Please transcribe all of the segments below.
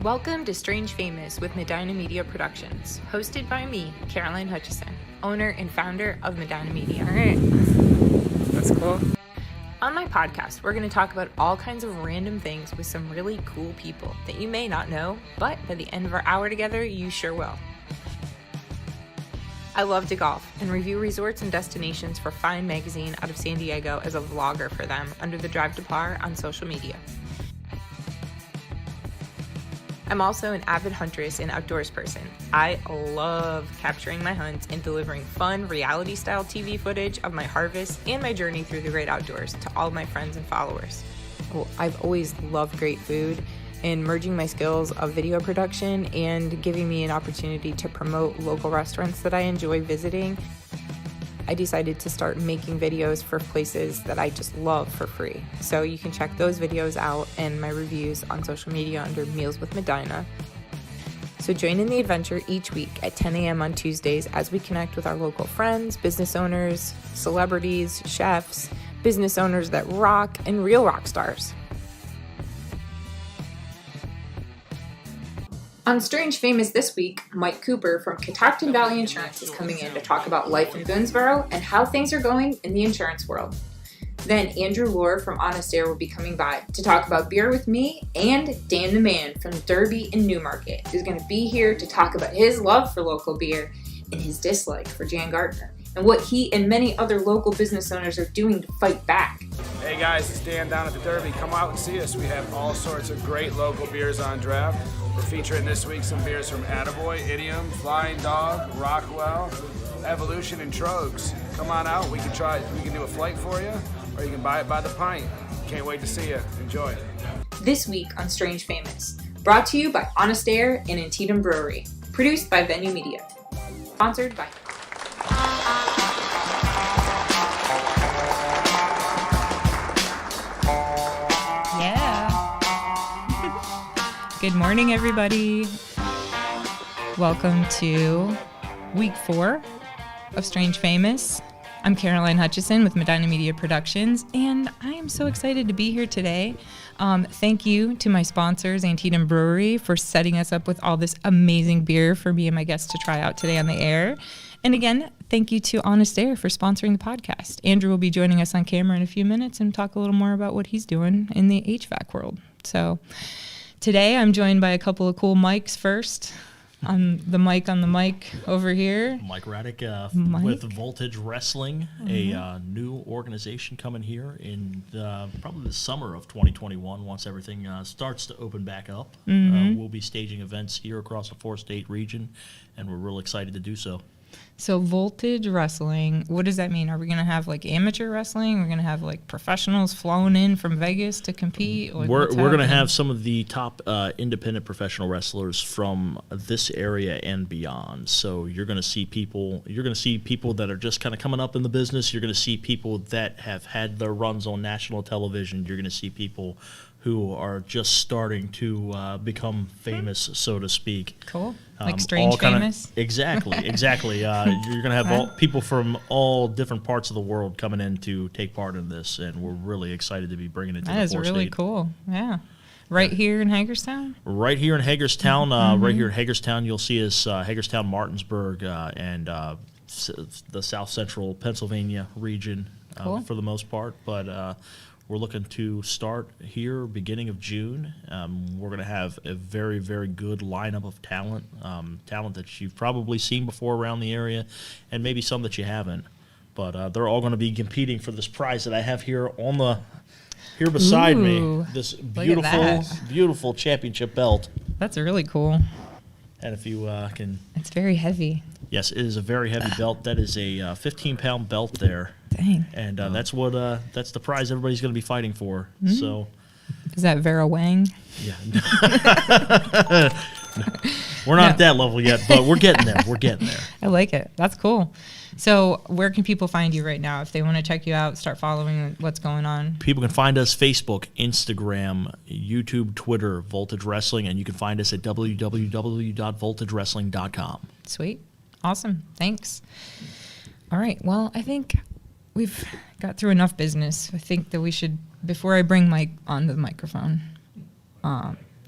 Welcome to Strange Famous with Medina Media Productions, hosted by me, Caroline Hutchison, owner and founder of Medina Media. All right. That's cool. On my podcast, we're going to talk about all kinds of random things with some really cool people that you may not know, but by the end of our hour together, you sure will. I love to golf and review resorts and destinations for Fine Magazine out of San Diego as a vlogger for them under the Drive to Par on social media. I'm also an avid huntress and outdoors person. I love capturing my hunts and delivering fun reality-style TV footage of my harvest and my journey through the great outdoors to all my friends and followers. I've always loved great food, and merging my skills of video production and giving me an opportunity to promote local restaurants that I enjoy visiting, I decided to start making videos for places that I just love for free. So you can check those videos out and my reviews on social media under Meals with Medina. So join in the adventure each week at 10 a.m. on Tuesdays as we connect with our local friends, business owners, celebrities, chefs, business owners that rock, and real rock stars. On Strange Famous this week, Mike Cooper from Catoctin Valley Insurance is coming in to talk about life in Boonesboro and how things are going in the insurance world. Then Andrew Lohr from Honest Air will be coming by to talk about beer with me, and Dan the Man from Derby and Newmarket is going to be here to talk about his love for local beer and his dislike for Jan Gardner, and what he and many other local business owners are doing to fight back. Hey guys, it's Dan down at the Derby. Come out and see us. We have all sorts of great local beers on draft. We're featuring this week some beers from Attaboy, Idiom, Flying Dog, Rockwell, Evolution, and Trogs. Come on out. We can do a flight for you, or you can buy it by the pint. Can't wait to see you. Enjoy. This week on Strange Famous, brought to you by Honest Air and Antietam Brewery, produced by Banyon Media, sponsored by Good morning, everybody. Welcome to week 4 of Strange Famous. I'm Caroline Hutchison with Medina Media Productions, and I am so excited to be here today. Thank you to my sponsors, Antietam Brewery, for setting us up with all this amazing beer for me and my guests to try out today on the air. And again, thank you to Honest Air for sponsoring the podcast. Andrew will be joining us on camera in a few minutes and talk a little more about what he's doing in the HVAC world. So today, I'm joined by a couple of cool mics first. I'm the mic on the mic over here. Mike Radick with Voltage Wrestling, a new organization coming here in probably the summer of 2021 once everything starts to open back up. We'll be staging events here across the 4-state region, and we're real excited to do so. So Voltage Wrestling, what does that mean? Are we going to have like amateur wrestling? We're going to have like professionals flown in from Vegas to compete? We're going to have some of the top independent professional wrestlers from this area and beyond. So you're going to see people that are just kind of coming up in the business. You're going to see people that have had their runs on national television. You're going to see people who are just starting to become famous, so to speak. Cool. Like Strange Famous? Exactly. You're going to have people from all different parts of the world coming in to take part in this, and we're really excited to be bringing it to the 4-state. That is really cool, yeah. Right here in Hagerstown? Right here in Hagerstown. Right here in Hagerstown, you'll see us, Hagerstown, Martinsburg, and the South Central Pennsylvania region Cool. for the most part. But we're looking to start here beginning of June. We're going to have a very, very good lineup of talent that you've probably seen before around the area, and maybe some that you haven't. But they're all going to be competing for this prize that I have here here beside me. This beautiful championship belt. That's really cool. And if you can... It's very heavy. Yes, it is a very heavy belt. That is a 15-pound belt there. Dang. And that's the prize everybody's going to be fighting for. So, is that Vera Wang? Yeah. We're not at that level yet, but we're getting there. I like it. That's cool. So where can people find you right now if they want to check you out, start following what's going on? People can find us Facebook, Instagram, YouTube, Twitter, Voltage Wrestling, and you can find us at www.voltagewrestling.com. Sweet. Awesome. Thanks. All right. Well, I think we've got through enough business. I think that we should, before I bring Mike onto the microphone,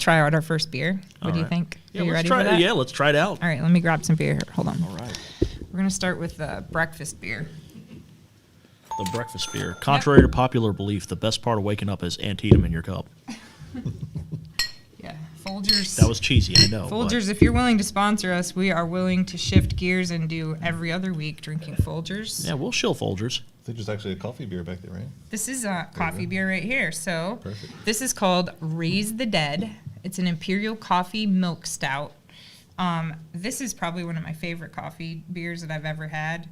try out our first beer. What do you think? Yeah, Are you let's ready try for that? Yeah, let's try it out. All right, let me grab some beer here. Hold on. All right. We're going to start with breakfast beer. The breakfast beer. Contrary to popular belief, the best part of waking up is Antietam in your cup. Yeah, Folgers. That was cheesy, I know. Folgers, if you're willing to sponsor us, we are willing to shift gears and do every other week drinking Folgers. Yeah, we'll shill Folgers. I think there's actually a coffee beer back there, right? This is a coffee beer right here. So Perfect. this is called Raise the Dead. It's an Imperial Coffee Milk Stout. This is probably one of my favorite coffee beers that I've ever had.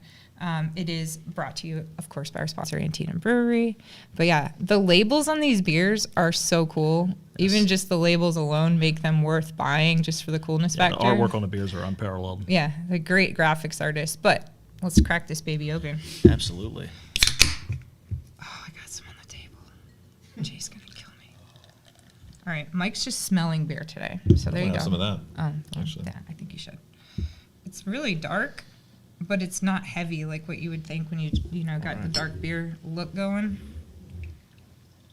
It is brought to you, of course, by our sponsor, Antietam Brewery. But yeah, the labels on these beers are so cool. Even just the labels alone make them worth buying just for the coolness Yeah, factor. the artwork on the beers are unparalleled. Yeah, the great graphics artist. But let's crack this baby open. Absolutely. Oh, I got some on the table. Jay's going to kill me. All right, Mike's just smelling beer today. So there I you wanna go. have some of that, Actually. actually. Yeah, I think you should. It's really dark, but it's not heavy like what you would think when you got the dark beer look going.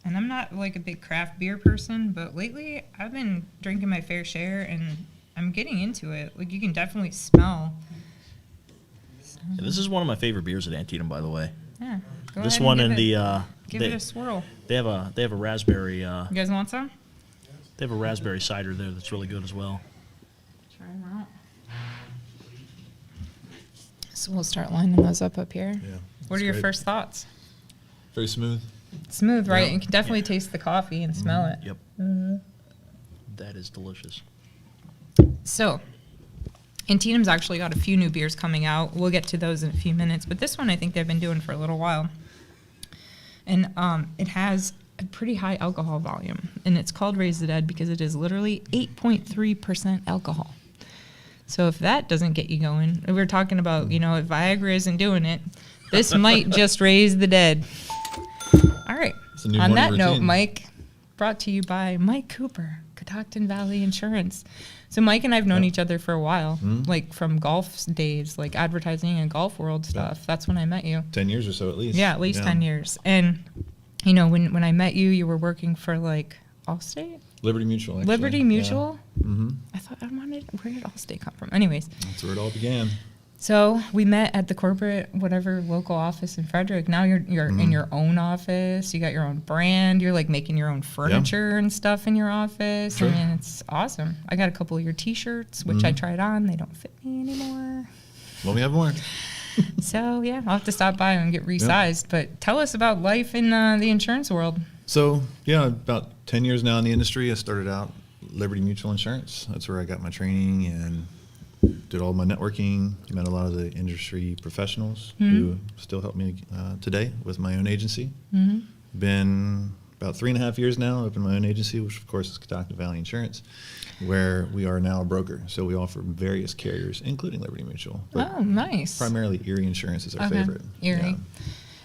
And I'm not like a big craft beer person, but lately I've been drinking my fair share and I'm getting into it. Like you can definitely smell. Yeah, this is one of my favorite beers at Antietam, by the way. Yeah, go This ahead and one give and it- give they, it a swirl. they have a raspberry You guys want some? they have a raspberry cider there that's really good as well. Try them out. So we'll start lining those up here. Yeah. What are your first thoughts? Very smooth. Smooth, right? Yeah. You can definitely taste the coffee and smell it. Yep. That is delicious. So, Antietam's actually got a few new beers coming out. We'll get to those in a few minutes, but this one I think they've been doing for a little while. And it has a pretty high alcohol volume, and it's called Raise the Dead because it is literally 8.3% alcohol. So if that doesn't get you going, we were talking about, if Viagra isn't doing it, this might just raise the dead. All right. It's a new On that morning note, routine. Mike, brought to you by Mike Cooper, Catoctin Valley Insurance. So Mike and I have known each other for a while, like from golf days, like advertising and golf world stuff. That's when I met you. 10 years or so at least. Yeah, at least 10 years. And, when I met you, you were working for like Allstate? Liberty Mutual, actually. Liberty Mutual? Mm-hmm. Where did Allstate come from? Anyways, That's where it all began. so we met at the corporate, whatever, local office in Frederick. Now you're in your own office. You got your own brand. You're like making your own furniture and stuff in your office. Sure. I mean, it's awesome. I got a couple of your T-shirts, which I tried on. They don't fit me anymore. Well, we have more. So yeah, I'll have to stop by and get resized. But tell us about life in the insurance world. So, yeah, about 10 years now in the industry. I started out Liberty Mutual Insurance. That's where I got my training and did all my networking, met a lot of the industry professionals who still help me today with my own agency. Been about 3.5 years now, opened my own agency, which of course is Catoctin Valley Insurance, where we are now a broker. So we offer various carriers, including Liberty Mutual. But Oh, nice. primarily Erie Insurance is our Okay. favorite. Erie. Yeah.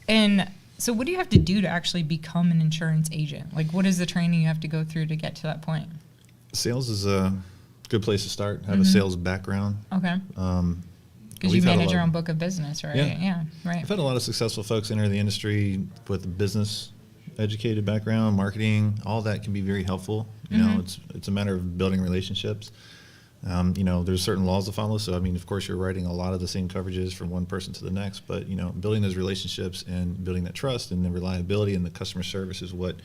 And so what do you have to do to actually become an insurance agent? Like, what is the training you have to go through to get to that point? Sales is a good place to start. Have a sales background. Okay. Because you We've had a manage lot your of- own book of business, right? Yeah. Right. I've had a lot of successful folks enter the industry with a business educated background, marketing, all that can be very helpful. You know, it's a matter of building relationships. There's certain laws to follow. So, I mean, of course, you're writing a lot of the same coverages from one person to the next, but, building those relationships and building that trust and the reliability and the customer service is what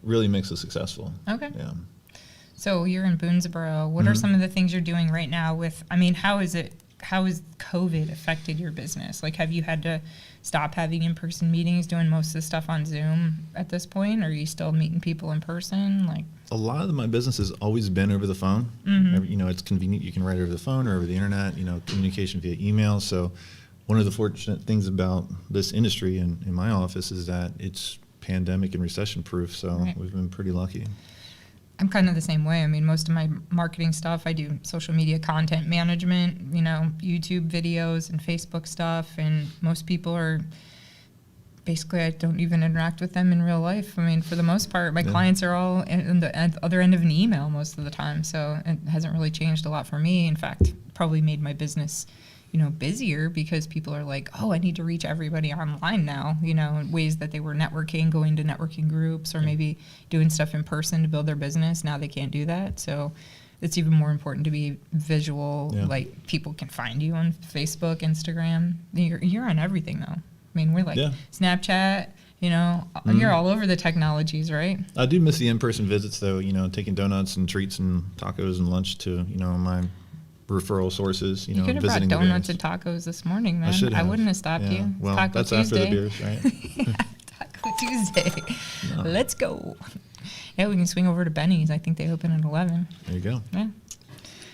really makes us successful. Okay. Yeah. So you're in Boonesboro. What are some of the things you're doing right now with, how has COVID affected your business? Like, have you had to stop having in-person meetings, doing most of the stuff on Zoom at this point? Or are you still meeting people in person? Like, A lot of my business has always been over the phone. It's convenient. You can write over the phone or over the internet, communication via email. So one of the fortunate things about this industry and in my office is that it's pandemic and recession proof. So Right. we've been pretty lucky. I'm kind of the same way. I mean, most of my marketing stuff, I do social media content management, YouTube videos and Facebook stuff. And most people are basically, I don't even interact with them in real life. I mean, for the most part, my clients are all at the other end of an email most of the time. So it hasn't really changed a lot for me. In fact, probably made my business busier because people are like, oh, I need to reach everybody online now, in ways that they were networking, going to networking groups, or maybe doing stuff in person to build their business. Now they can't do that. So it's even more important to be visual. Yeah. Like, people can find you on Facebook, Instagram. You're on everything, though. I mean, we're like Snapchat, you're all over the technologies, right? I do miss the in-person visits, though, taking donuts and treats and tacos and lunch to, my referral sources, you could have brought visiting donuts and tacos this morning, man. I wouldn't have stopped you. It's Well, Taco that's Tuesday. after the beers, right? Taco Tuesday. No. Let's go. Yeah, we can swing over to Benny's. I think they open at 11. There you go. Yeah.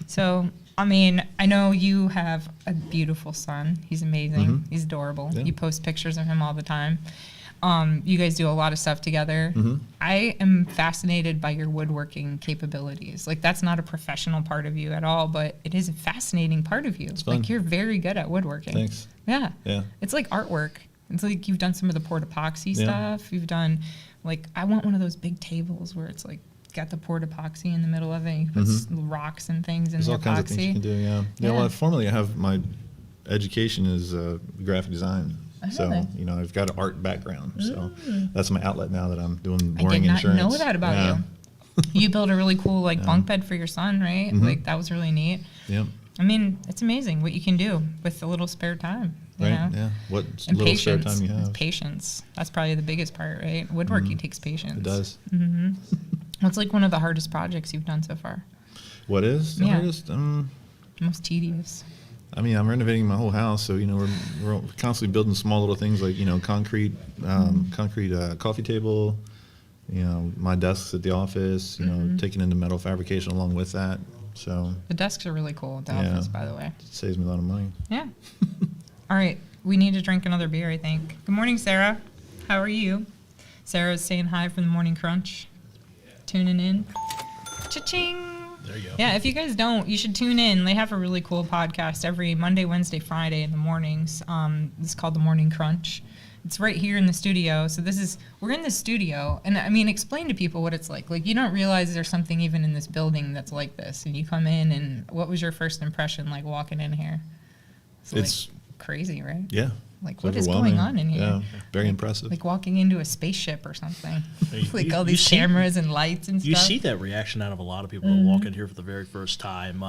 So, I mean, I know you have a beautiful son. He's amazing. Mm-hmm. He's adorable. Yeah. You post pictures of him all the time. You guys do a lot of stuff together. Mm-hmm. I am fascinated by your woodworking capabilities. Like, that's not a professional part of you at all, but it is a fascinating part of you. It's fun. Like, you're very good at woodworking. Thanks. Yeah. Yeah. It's like artwork. It's like you've done some of the poured epoxy Yeah. stuff. You've done, like, I want one of those big tables where it's like got the poured epoxy in the middle of it. You put rocks and things in There's the all kinds of things you epoxy. can do, yeah. Yeah. Well, formerly I have my education is graphic design. So, really? I've got an art background. So that's my outlet now that I'm doing I boring did not insurance. know that about Yeah. you. You built a really cool, like, bunk bed for your son, right? Like, that was really neat. Yep. I mean, it's amazing what you can do with a little spare time. You Right. know? Yeah. What And little spare patience. time you It's have. patience. That's probably the biggest part, right? Woodworking takes patience. It does. What's like one of the hardest projects you've done so far? What is the Yeah. hardest? Most tedious. I mean, I'm renovating my whole house, so we're constantly building small little things like concrete coffee table, my desks at the office, taking into metal fabrication along with that. So The desks are really cool at the Yeah. office, by the way. it saves me a lot of money. Yeah. All right. We need to drink another beer, I think. Good morning, Sarah. How are you? Sarah's saying hi from the Morning Crunch. Tuning in. Cha-ching. There you go. Yeah, if you guys don't, you should tune in. They have a really cool podcast every Monday, Wednesday, Friday in the mornings. It's called The Morning Crunch. It's right here in the studio. So we're in the studio. And I mean, explain to people what it's like. Like, you don't realize there's something even in this building that's like this. And you come in, and what was your first impression like walking in here? It's like crazy, right? Yeah. Like, It's what is going overwhelming. on in here? Yeah. Very impressive. Like walking into a spaceship or something. Like You- all you these see- cameras and lights and stuff. You see that reaction out of a lot of people that walk in here for the very first time.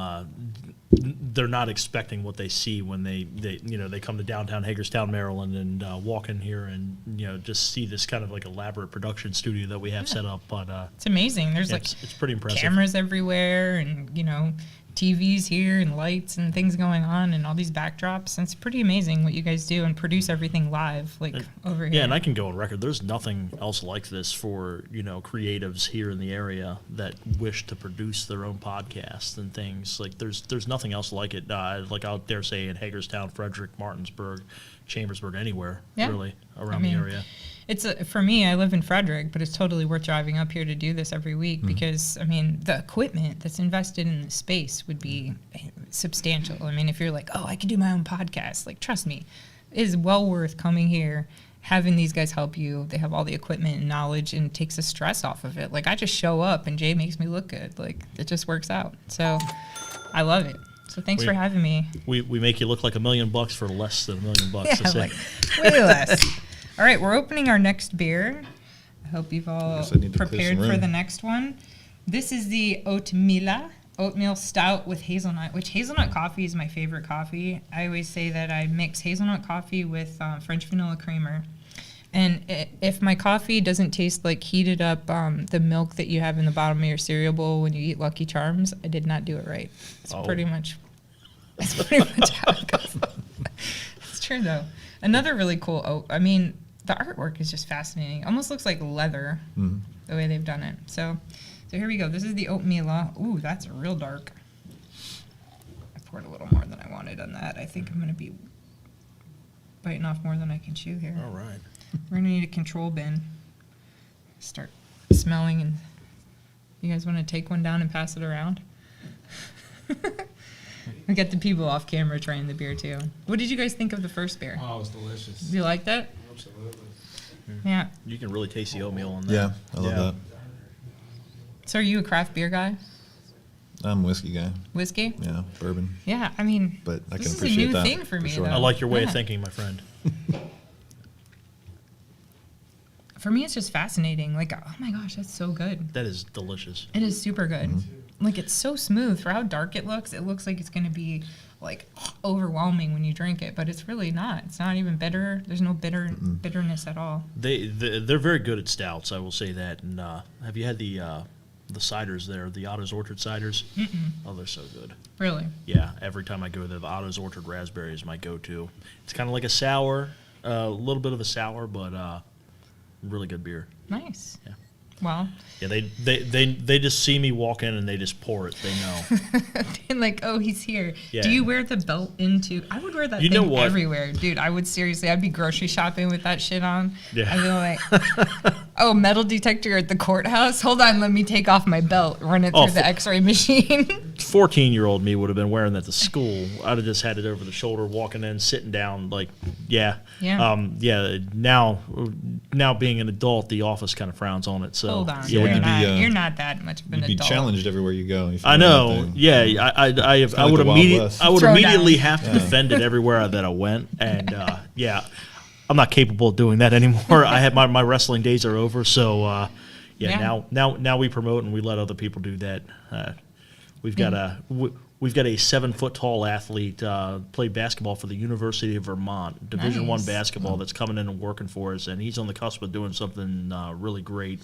They're not expecting what they see when they come to downtown Hagerstown, Maryland, and walk in here and just see this kind of like elaborate production studio that we have set up. But It's amazing. There's like it's pretty impressive. cameras everywhere, and TVs here and lights and things going on and all these backdrops. And it's pretty amazing what you guys do and produce everything live, like over here. Yeah, and I can go on record. There's nothing else like this for creatives here in the area that wish to produce their own podcasts and things. Like there's nothing else like it. Like out there, say in Hagerstown, Frederick, Martinsburg, Chambersburg, anywhere really around the area. It's for me, I live in Frederick, but it's totally worth driving up here to do this every week because, I mean, the equipment that's invested in the space would be substantial. I mean, if you're like, oh, I can do my own podcast, like, trust me, it is well worth coming here, having these guys help you. They have all the equipment and knowledge, and it takes the stress off of it. Like, I just show up, and Jay makes me look good. Like, it just works out. So I love it. So thanks for having me. We make you look like $1 million for less than $1 million. Yeah, to say. like, way less. All right, we're opening our next beer. I hope you've all Guess I need to clear prepared some for room. the next one. This is the Oatmeal Stout with hazelnut, which hazelnut coffee is my favorite coffee. I always say that I mix hazelnut coffee with French vanilla creamer. And if my coffee doesn't taste like heated up the milk that you have in the bottom of your cereal bowl when you eat Lucky Charms, I did not do it right. It's pretty much how it goes. It's true, though. Another really cool the artwork is just fascinating. Almost looks like leather, the way they've done it. So here we go. This is the Oatmeal. Ooh, that's real dark. I poured a little more than I wanted on that. I think I'm going to be biting off more than I can chew here. All right. We're going to need a control bin. Start smelling, and you guys want to take one down and pass it around? We got the people off camera trying the beer, too. What did you guys think of the first beer? Oh, it was delicious. Do you like that? Absolutely. Yeah. You can really taste the oatmeal on that. Yeah, I love that. So are you a craft beer guy? I'm a whiskey guy. Whiskey? Yeah, bourbon. Yeah, I mean, But I can this is a appreciate new that. thing for me, sure. though. I like your way of Yeah. thinking, my friend. For me, it's just fascinating. Like, oh my gosh, that's so good. That is delicious. It is super good. Mm-hmm. Like, it's so smooth. For how dark it looks like it's going to be, like, overwhelming when you drink it. But it's really not. It's not even bitter. There's no bitterness at all. They're very good at stouts, I will say that. And have you had the ciders there, the Otto's Orchard ciders? Mm-mm. Oh, they're so good. Really? Yeah, every time I go there, the Otto's Orchard raspberry is my go-to. It's kind of like a sour, a little bit of a sour, but really good beer. Nice. Yeah. Well. Yeah, they just see me walk in and they just pour it. They know. And like, oh, he's here. Yeah. Do you wear the belt into? I would wear that You know thing what? everywhere, dude. I would seriously. I'd be grocery shopping with that shit on. Yeah. I'd be like, oh, metal detector at the courthouse. Hold on, let me take off my belt. Run it through the X-ray machine. 14-year-old me would have been wearing that to school. I'd have just had it over the shoulder, walking in, sitting down, like, yeah. Yeah. Now being an adult, the office kind of frowns on it. So Hold on. yeah. You're not that much of an You'd be adult. challenged everywhere you go. if you I wear that know. thing. Yeah, I would like the Wild West. Throw immediately down. have to defend it everywhere that I went, and yeah, I'm not capable of doing that anymore. I have my wrestling days are over, so Yeah. Now we promote and we let other people do that. We've got a 7 foot tall athlete played basketball for the University of Vermont, Division Nice. I basketball, that's coming in and working for us, and he's on the cusp of doing something really great.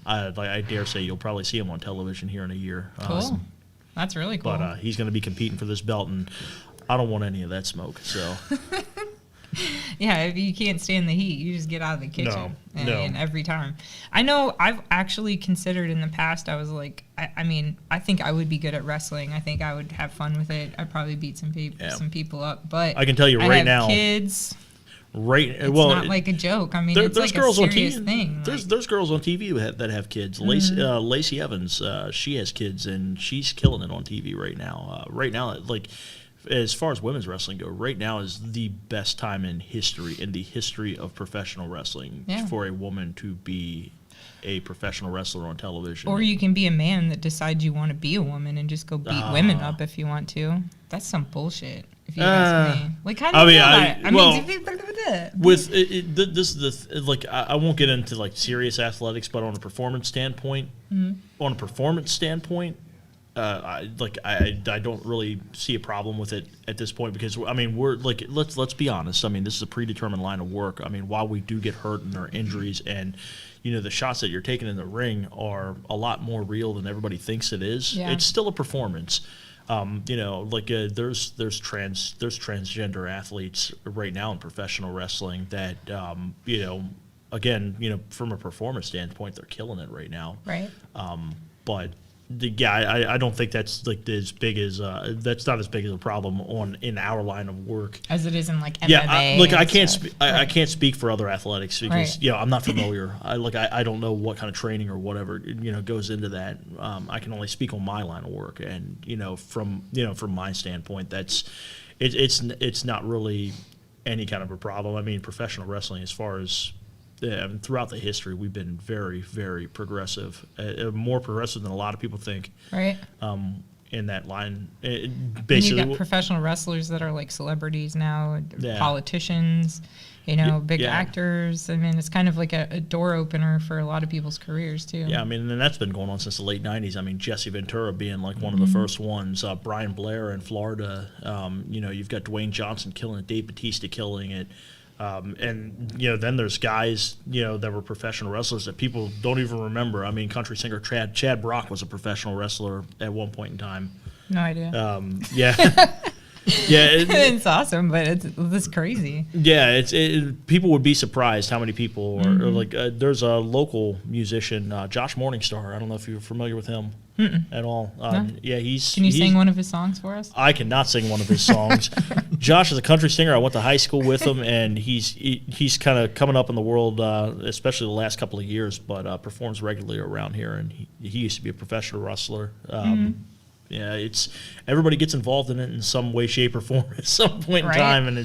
I dare say you'll probably see him on television here in a year. Cool. That's really cool. But he's going to be competing for this belt, and I don't want any of that smoke. So yeah, if you can't stand the heat, you just get out of the kitchen. No. And every time. I know I've actually considered in the past, I was like, I mean, I think I would be good at wrestling. I think I would have fun with it. I'd probably beat some people up. But I can tell you right I have now, kids. it's Not like a joke. I mean, it's like a serious thing. There's girls on TV that have kids. Mm-hmm. Lacey Evans, she has kids, and she's killing it on TV right now. Like, as far as women's wrestling go, right now is the best time in the history of professional wrestling for a woman to be a professional wrestler on television. Or you can be a man that decides you want to be a woman and just go beat women up if you want to. That's some bullshit, if you ask me. Like, how do you feel about it? Like, I won't get into like serious athletics, but on a performance standpoint, I don't really see a problem with it at this point, because I mean, we're like, let's be honest. I mean, this is a predetermined line of work. I mean, while we do get hurt and there are injuries, and the shots that you're taking in the ring are a lot more real than everybody thinks it is. Yeah. It's still a performance. There's transgender athletes right now in professional wrestling that again, from a performance standpoint, they're killing it right now. Right. But I don't think that's like as big as that's not as big as a problem in our line of work As it is in like MMA. Yeah, I Right. can't speak for other athletics because Right. I'm not familiar. I don't know what kind of training or whatever goes into that. I can only speak on my line of work, and from my standpoint, it's not really any kind of a problem. I mean, professional wrestling, as far as throughout the history, we've been very, very progressive, more progressive than a lot of people think. Right. In that line, Basically, you got professional wrestlers that are like celebrities now, Yeah. politicians, big Yeah. actors. I mean, it's kind of like a door opener for a lot of people's careers too. Yeah, I mean, and that's been going on since the late '90s. I mean, Jesse Ventura being like one of the first ones. Brian Blair in Florida. You've got Dwayne Johnson killing it, Dave Bautista killing it. And then there's guys that were professional wrestlers that people don't even remember. I mean, country singer Chad Brock was a professional wrestler at one point in time. No idea. Yeah, It's awesome, but it's crazy. Yeah, people would be surprised how many people are like. There's a local musician, Josh Morningstar. I don't know if you're familiar with him at all. No. Yeah, Can you sing one of his songs for us? I cannot sing one of his songs. Josh is a country singer. I went to high school with him, and he's kind of coming up in the world, especially the last couple of years, but performs regularly around here, and he used to be a professional wrestler. Yeah, everybody gets involved in it in some way, shape, or form at some point in time, and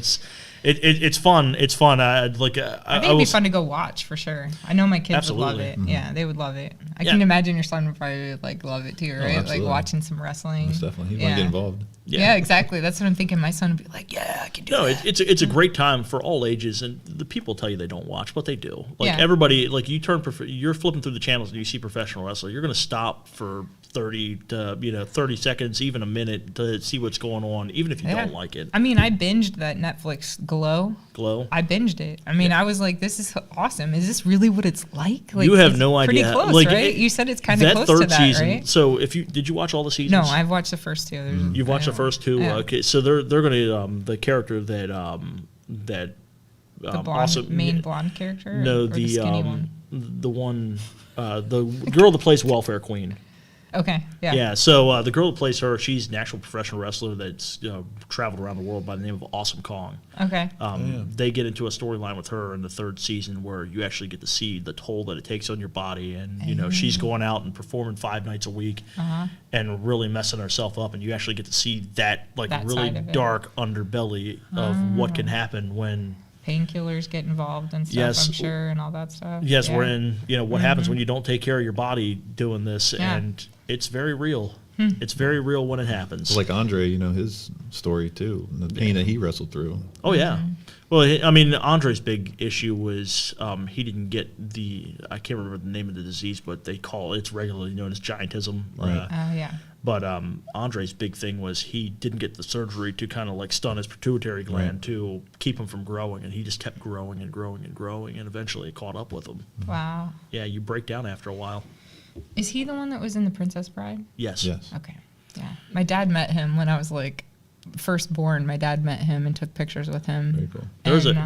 It's fun. It's fun. I think it'd be fun to go watch for sure. I know my kids would love it. Mm-hmm. Yeah, they would love it. I can imagine your son would probably like love it too, right? Like watching some wrestling. Most definitely. He'd want to get involved. Yeah, exactly. That's what I'm thinking. My son would be like, "Yeah, I can do that." It's a great time for all ages, and the people tell you they don't watch, but they do. Like everybody, like you're flipping through the channels and you see professional wrestling, you're going to stop for 30 seconds, even a minute, to see what's going on, even if you don't like it. I mean, I binged that Netflix Glow. I binged it. I mean, I was like, this is awesome. Is this really what it's like? You have no idea. Pretty close, right? You said it's kind of close to that, season, right? So did you watch all the seasons? No, I've watched the first two. You've watched the first two? Yeah. Okay, so they're going to, the character that the blonde, also, main blonde character? No, or the skinny one? The one, the girl that plays Welfare Queen. Okay, yeah. Yeah, so the girl that plays her, she's an actual professional wrestler that's traveled around the world by the name of Awesome Kong. Okay. They get into a storyline with her in the third season where you actually get to see the toll that it takes on your body. And, she's going out and performing 5 nights a week and really messing herself up. And you actually get to see that really dark underbelly of what can happen when painkillers get involved and stuff, I'm sure, and all that stuff. Yes, we're in, what happens when you don't take care of your body doing this. And it's very real. It's very real when it happens. Like Andre, his story too, and the pain that he wrestled through. Oh, yeah. Well, I mean, Andre's big issue was he didn't get I can't remember the name of the disease, but it's regularly known as giantism. Right. Yeah. But Andre's big thing was he didn't get the surgery to kind of like stun his pituitary gland to keep him from growing, and he just kept growing and growing and growing, and eventually it caught up with him. Wow. Yeah, you break down after a while. Is he the one that was in The Princess Bride? Yes. Okay. Yeah. My dad met him when I was like first born. My dad met him and took pictures with him. Very cool.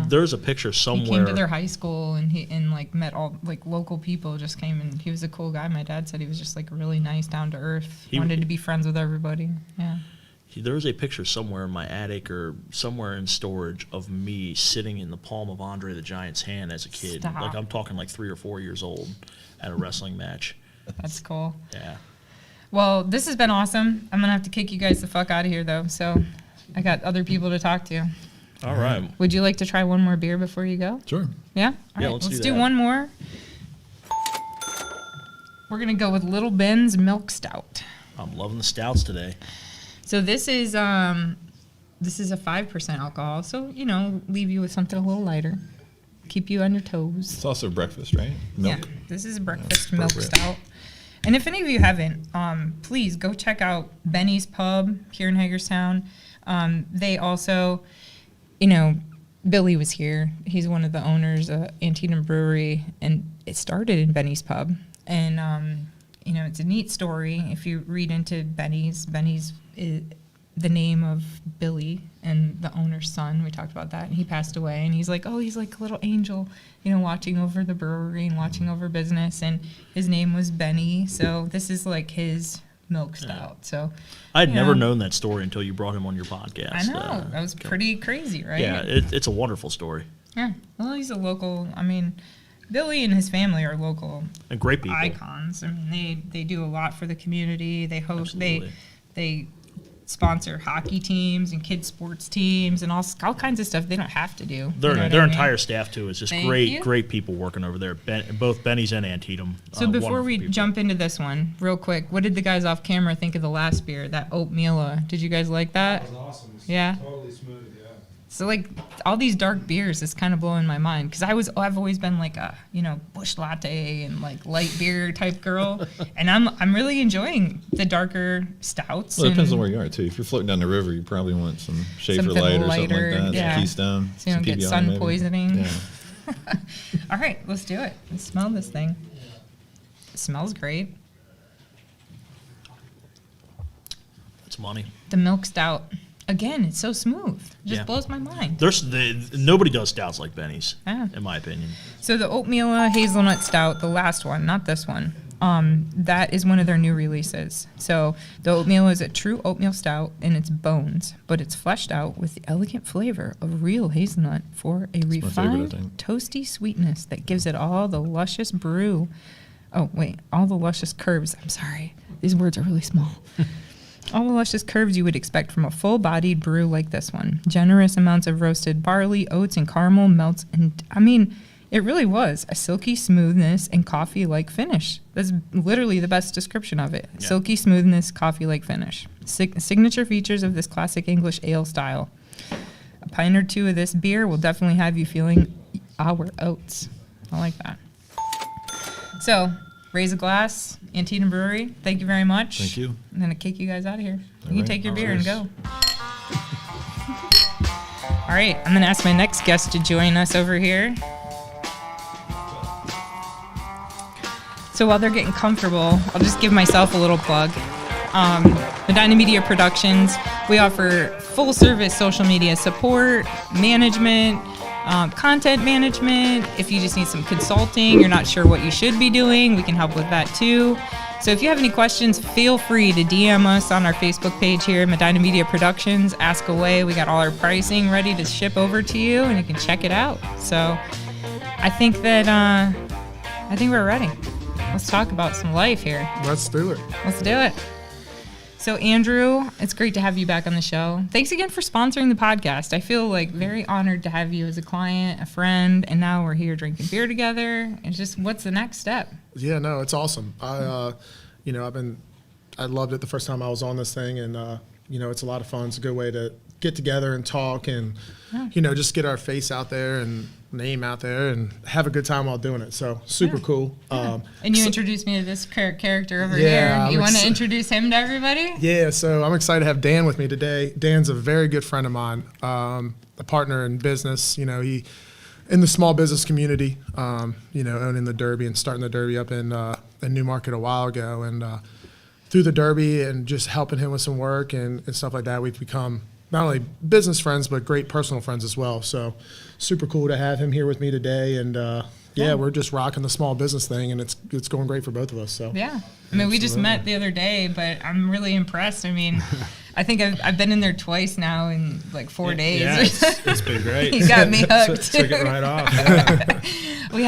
There's a picture somewhere. He came to their high school and met all like local people. Just came, and he was a cool guy. My dad said he was just like really nice, down to earth. He wanted to be friends with everybody. Yeah. There's a picture somewhere in my attic or somewhere in storage of me sitting in the palm of Andre the Giant's hand as a kid. Stop. Like I'm talking like 3 or 4 years old at a wrestling match. That's cool. Yeah. Well, this has been awesome. I'm going to have to kick you guys the fuck out of here, though. So I got other people to talk to. All right. Would you like to try one more beer before you go? Sure. Yeah? All Yeah, right, let's let's do do that. one more. We're going to go with Little Ben's Milk Stout. I'm loving the stouts today. So this is a 5% alcohol. So, leave you with something a little lighter. Keep you on your toes. It's also breakfast, right? Milk. Yeah, this is a breakfast milk appropriate. stout. And if any of you haven't, please go check out Benny's Pub here in Hagerstown. They also, Billy was here. He's one of the owners of Antietam Brewery, and it started in Benny's Pub. And, it's a neat story. If you read into Benny's is the name of Billy and the owner's son. We talked about that, and he passed away. And he's like a little angel, watching over the brewery and watching over business. And his name was Benny, so this is like his milk stout. So I'd never known that story until you brought him on your podcast. I know that was pretty crazy, right? Yeah, it's a wonderful story. Yeah. Well, he's a local. I mean, Billy and his family are local And great people. icons. I mean, they do a lot for the community. They host. Absolutely. They sponsor hockey teams and kids sports teams and all kinds of stuff they don't have to do. Their You know what I mean? entire staff too is just Thank great you. great people working over there. Both Benny's and Antietam. So before wonderful we people. jump into this one, real quick, what did the guys off camera think of the last beer, that Oatmeal? Did you guys like that? That was awesome. It's Yeah. Totally smooth, yeah. So like all these dark beers is kind of blowing my mind because I've always been like a bush latte and like light beer type girl, and I'm really enjoying the darker stouts. Well, it depends and on where you are too. If you're floating down the river, you probably want some Schaefer Something Light or lighter, something like that. yeah. Some Keystone. So you don't some get PBR sun maybe. poisoning. Yeah. All right, let's do it. Let's smell this thing. It smells great. It's money. The milk stout. Again, it's so smooth. It just Yeah. blows my mind. Nobody does stouts like Benny's, Yeah. in my opinion. So the Oatmeal Hazelnut Stout, the last one, not this one, that is one of their new releases. So the Oatmeal is a true oatmeal stout in its bones, but it's fleshed out with the elegant flavor of real hazelnut for a my favorite, I refined, think. toasty sweetness that gives it all the luscious all the luscious curves. I'm sorry, these words are really small. All the luscious curves you would expect from a full-bodied brew like this one. Generous amounts of roasted barley, oats, and caramel melts. And I mean, it really was a silky smoothness and coffee-like finish. That's literally the best description of it. Yeah. Silky smoothness, coffee-like finish. Signature features of this classic English ale style. A pint or two of this beer will definitely have you feeling our oats. I like that. So, raise a glass. Antietam Brewery, thank you very much. Thank you. I'm going to kick you guys out of here. All You can right. take your beer Cheers. and go. All right, I'm going to ask my next guest to join us over here. So while they're getting comfortable, I'll just give myself a little plug. Medina Media Productions, we offer full-service social media support, management, content management. If you just need some consulting, you're not sure what you should be doing, we can help with that too. So if you have any questions, feel free to DM us on our Facebook page here, Medina Media Productions. Ask away. We got all our pricing ready to ship over to you, and you can check it out. So I think we're ready. Let's talk about some life here. Let's do it. Let's do it. So, Andrew, it's great to have you back on the show. Thanks again for sponsoring the podcast. I feel like very honored to have you as a client, a friend, and now we're here drinking beer together. It's just, what's the next step? Yeah, no, it's awesome. I loved it the first time I was on this thing, and it's a lot of fun. It's a good way to get together and talk, and just get our face out there and name out there and have a good time while doing it. So super cool. Yeah. And you introduced me to this character over Yeah, here. You want to introduce him to everybody? Yeah, so I'm excited to have Dan with me today. Dan's a very good friend of mine, a partner in business. He in the small business community, owning the Derby and starting the Derby up in Newmarket a while ago, and through the Derby and just helping him with some work and stuff like that, we've become not only business friends but great personal friends as well. So super cool to have him here with me today, and we're just rocking the small business thing, and it's going great for both of us. So yeah, I mean, we just met the other day, but I'm really impressed. I mean, I think I've been in there twice now in like 4 days. Yeah, it's been great. He got me hooked. Took it right off. Yeah. We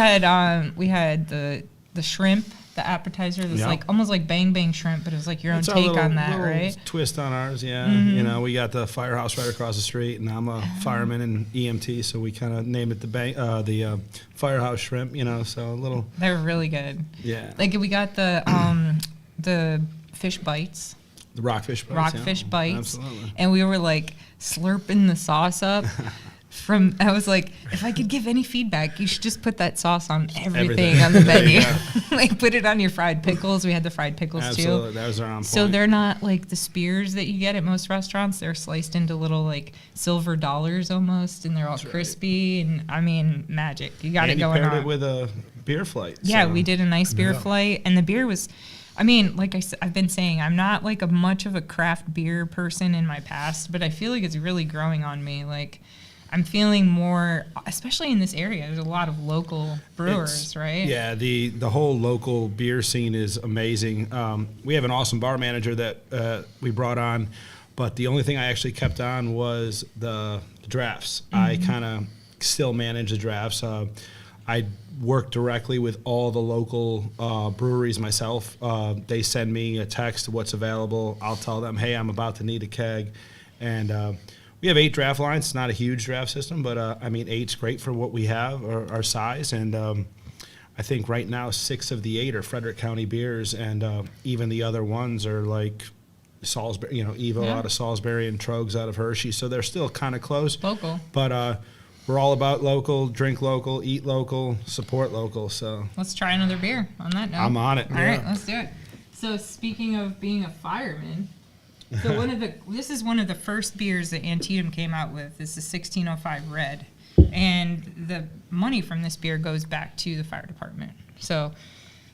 had the shrimp, the appetizer. That's Yep. like almost like bang bang shrimp, but it was like your own It's our take little- on that, little right? Twist on ours, yeah. Mm-hmm. We got the firehouse right across the street, and I'm a fireman and EMT, so we kind of named it the firehouse shrimp. So a little, They were really good. yeah. Like we got the fish bites. The rockfish bites. Rockfish yeah. bites. Absolutely. And we were like slurping the sauce up. I was like, if I could give any feedback, you should just put that sauce on everything on the menu. Like put it on your fried pickles. We had the fried pickles Absolutely, too. that was our on point. So they're not like the spears that you get at most restaurants. They're sliced into little like silver dollars almost, and they're all crispy. And I mean, magic. You got and it going you paired on. it with a beer flight. Yeah, so. we did a nice beer flight, and the beer was, I mean, like I've been saying, I'm not like much of a craft beer person in my past, but I feel like it's really growing on me. Like, I'm feeling more, especially in this area. There's a lot of local brewers, right? Yeah, the whole local beer scene is amazing. We have an awesome bar manager that we brought on, but the only thing I actually kept on was the drafts. I kind of still manage the drafts. I work directly with all the local breweries myself. They send me a text, what's available. I'll tell them, hey, I'm about to need a keg. And we have 8 draft lines. It's not a huge draft system, but 8's great for what we have, our size. And I think right now 6 of the 8 are Frederick County beers, and even the other ones are like Salisbury, Evo out of Salisbury and Trogs out of Hershey. So they're still kind of close. Local. But we're all about local, drink local, eat local, support local. So Let's try another beer on that note. I'm on it. All right, let's do it. So speaking of being a fireman, so this is one of the first beers that Antietam came out with. This is 1605 Red, and the money from this beer goes back to the fire department. So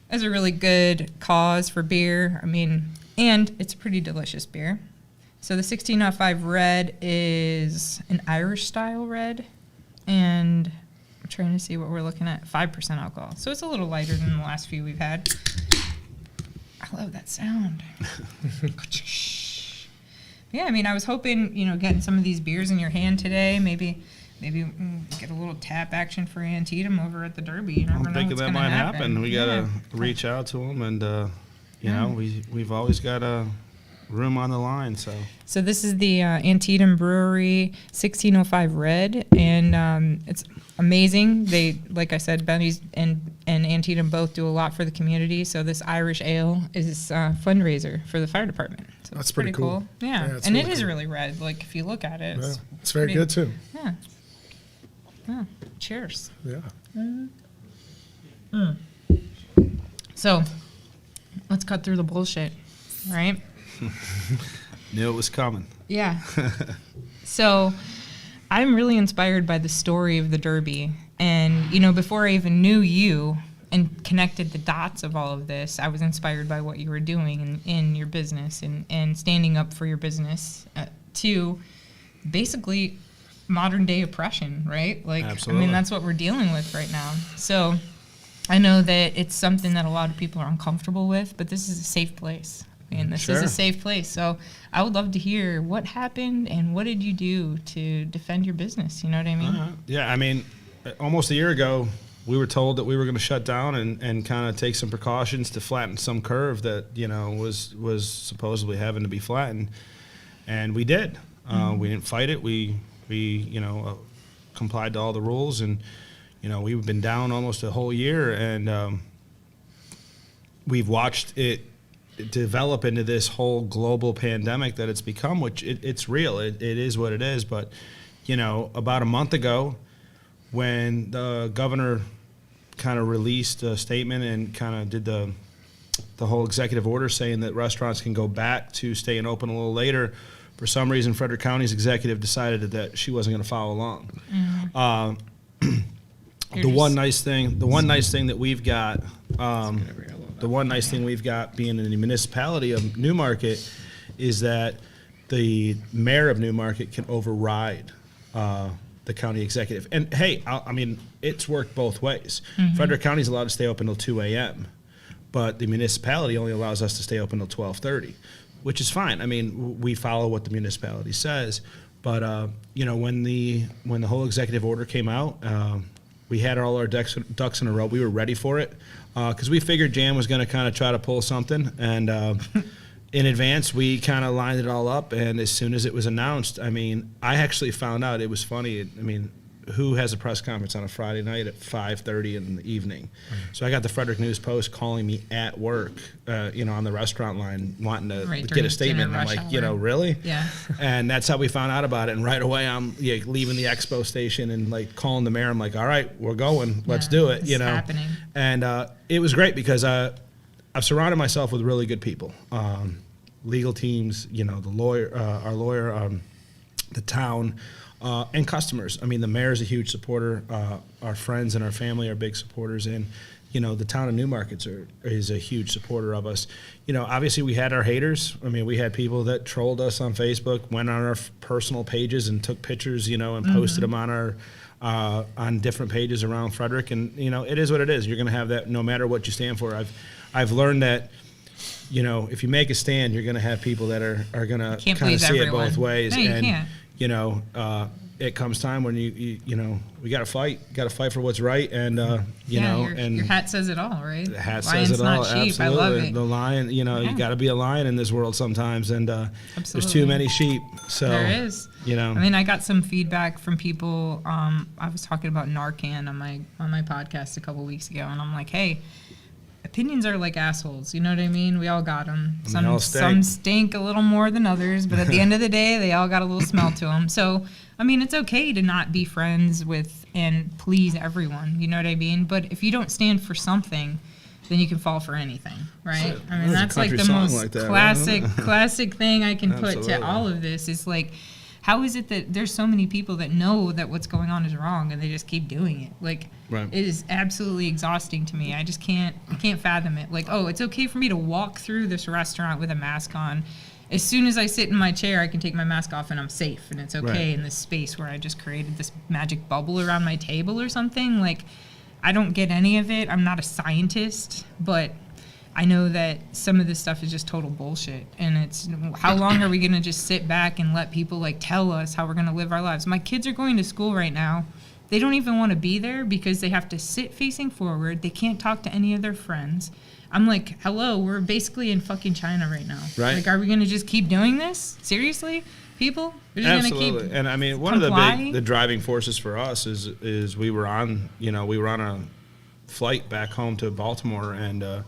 that's a really good cause for beer. I mean, and it's a pretty delicious beer. So the 1605 Red is an Irish style red, and I'm trying to see what we're looking at. 5% alcohol. So it's a little lighter than the last few we've had. I love that sound. Yeah, I mean, I was hoping, getting some of these beers in your hand today, maybe get a little tap action for Antietam over at the Derby. You never I'm know thinking what's that gonna might happen. happen. We got to reach out to them, and, we've always got a room on the line. So this is the Antietam Brewery 1605 Red, and it's amazing. They, like I said, Benny's and Antietam both do a lot for the community. So this Irish Ale is a fundraiser for the fire department. So That's it's pretty cool. Yeah, Yeah, it's and really it is cool. really red. Like if you look at it, It's very pretty- good too. Yeah. Yeah. Cheers. Yeah. So let's cut through the bullshit, right? Knew it was coming. Yeah. So I'm really inspired by the story of the Derby. And, you know, before I even knew you and connected the dots of all of this, I was inspired by what you were doing in your business and standing up for your business to basically modern day oppression, right? Like, Absolutely. I mean, that's what we're dealing with right now. So I know that it's something that a lot of people are uncomfortable with, but this is a safe place. And this is Sure. a safe place. So I would love to hear what happened and what did you do to defend your business? You know what I mean? Yeah, I mean, almost a year ago, we were told that we were going to shut down and kind of take some precautions to flatten some curve that, you know, was supposedly having to be flattened. And we did. We didn't fight it. We you know, complied to all the rules. And, you know, we've been down almost a whole year. And we've watched it develop into this whole global pandemic that it's become, which it's real. It is what it is. But, you know, about a month ago, when the governor kind of released a statement and kind of did the whole executive order saying that restaurants can go back to staying open a little later, for some reason Frederick County's executive decided that she wasn't going to follow along. The one nice thing that we've got, the one nice thing we've got being in the municipality of Newmarket is that the mayor of Newmarket can override the county executive. And hey, I mean, it's worked both ways. Frederick County's allowed to stay open till 2 a.m., but the municipality only allows us to stay open till 12:30, which is fine. I mean, we follow what the municipality says. But you know, when the whole executive order came out, we had all our ducks in a row. We were ready for it because we figured Jan was going to kind of try to pull something. And in advance, we kind of lined it all up. And as soon as it was announced, I mean, I actually found out, it was funny. I mean, who has a press conference on a Friday night at 5:30 in the evening? So I got the Frederick News Post calling me at work, you know, on the restaurant line, wanting to get a statement. And I'm like, you know, really? Yeah. And that's how we found out about it. And right away, I'm leaving the expo station and like calling the mayor. I'm like, all right, we're going. Let's do it. You know. Happening. And it was great because I've surrounded myself with really good people, legal teams. You know, the lawyer, our lawyer, the town. And customers. I mean, the mayor's a huge supporter. Our friends and our family are big supporters. And, you know, the town of Newmarket is a huge supporter of us. You know, obviously we had our haters. I mean, we had people that trolled us on Facebook, went on our personal pages and took pictures, you know, and posted them on our on different pages around Frederick. And, you know, it is what it is. You're going to have that no matter what you stand for. I've learned that, you know, if you make a stand, you're going to have people that are going to kind of see everyone. It both ways. No, you can't. You know, it comes time when you know, we got to fight for what's right, and you know, and your hat says it all, right? The hat Lion's says it all. not sheep. Absolutely, I love it. The lion. You know, you got to be a lion in this world sometimes, and there's too many sheep. So there is. You know, I mean, I got some feedback from people. I was talking about Narcan on my podcast a couple weeks ago, and I'm like, hey. Opinions are like assholes, you know what I mean? We all got them. Some stink a little more than others, but at the end of the day, they all got a little smell to them. So, I mean, it's okay to not be friends with and please everyone, you know what I mean? But if you don't stand for something, then you can fall for anything, right? I mean, that's like the most classic thing I can put to all of this is like, how is it that there's so many people that know that what's going on is wrong and they just keep doing it? Like, It is absolutely exhausting to me. I can't fathom it. Like, oh, it's okay for me to walk through this restaurant with a mask on. As soon as I sit in my chair, I can take my mask off and I'm safe. And it's okay in this space where I just created this magic bubble around my table or something. Like, I don't get any of it. I'm not a scientist, but I know that some of this stuff is just total bullshit. And it's, how long are we going to just sit back and let people like tell us how we're going to live our lives? My kids are going to school right now. They don't even want to be there because they have to sit facing forward. They can't talk to any of their friends. I'm like, hello, we're basically in fucking China right now. Right. Like, are we going to just keep doing this? Seriously, people? We're just going to keep And I mean, one of the driving forces for us is we were on a flight back home to Baltimore, and I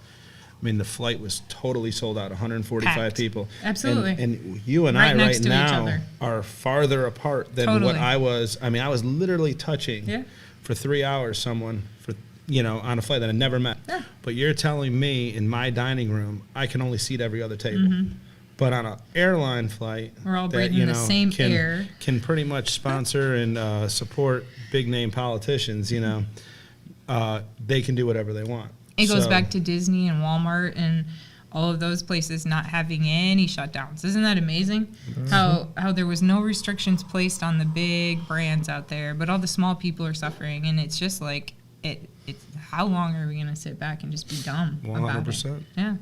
mean, the flight was totally sold out, 145 Packed. people. Absolutely. And you and Right I next right to each now other. are farther apart than Totally. what I was. I mean, I was literally touching for 3 hours someone on a flight that I never met. Yeah. But you're telling me in my dining room, I can only seat every other table. Mm-hmm. But on an airline flight, We're all that, breathing the same air. can pretty much sponsor and support big name politicians, they can do whatever they want. It goes So- back to Disney and Walmart and all of those places not having any shutdowns. Isn't that amazing? How there was no restrictions placed on the big brands out there, but all the small people are suffering, and it's just like it's how long are we going to sit back and just be dumb about it? 100%. Yeah.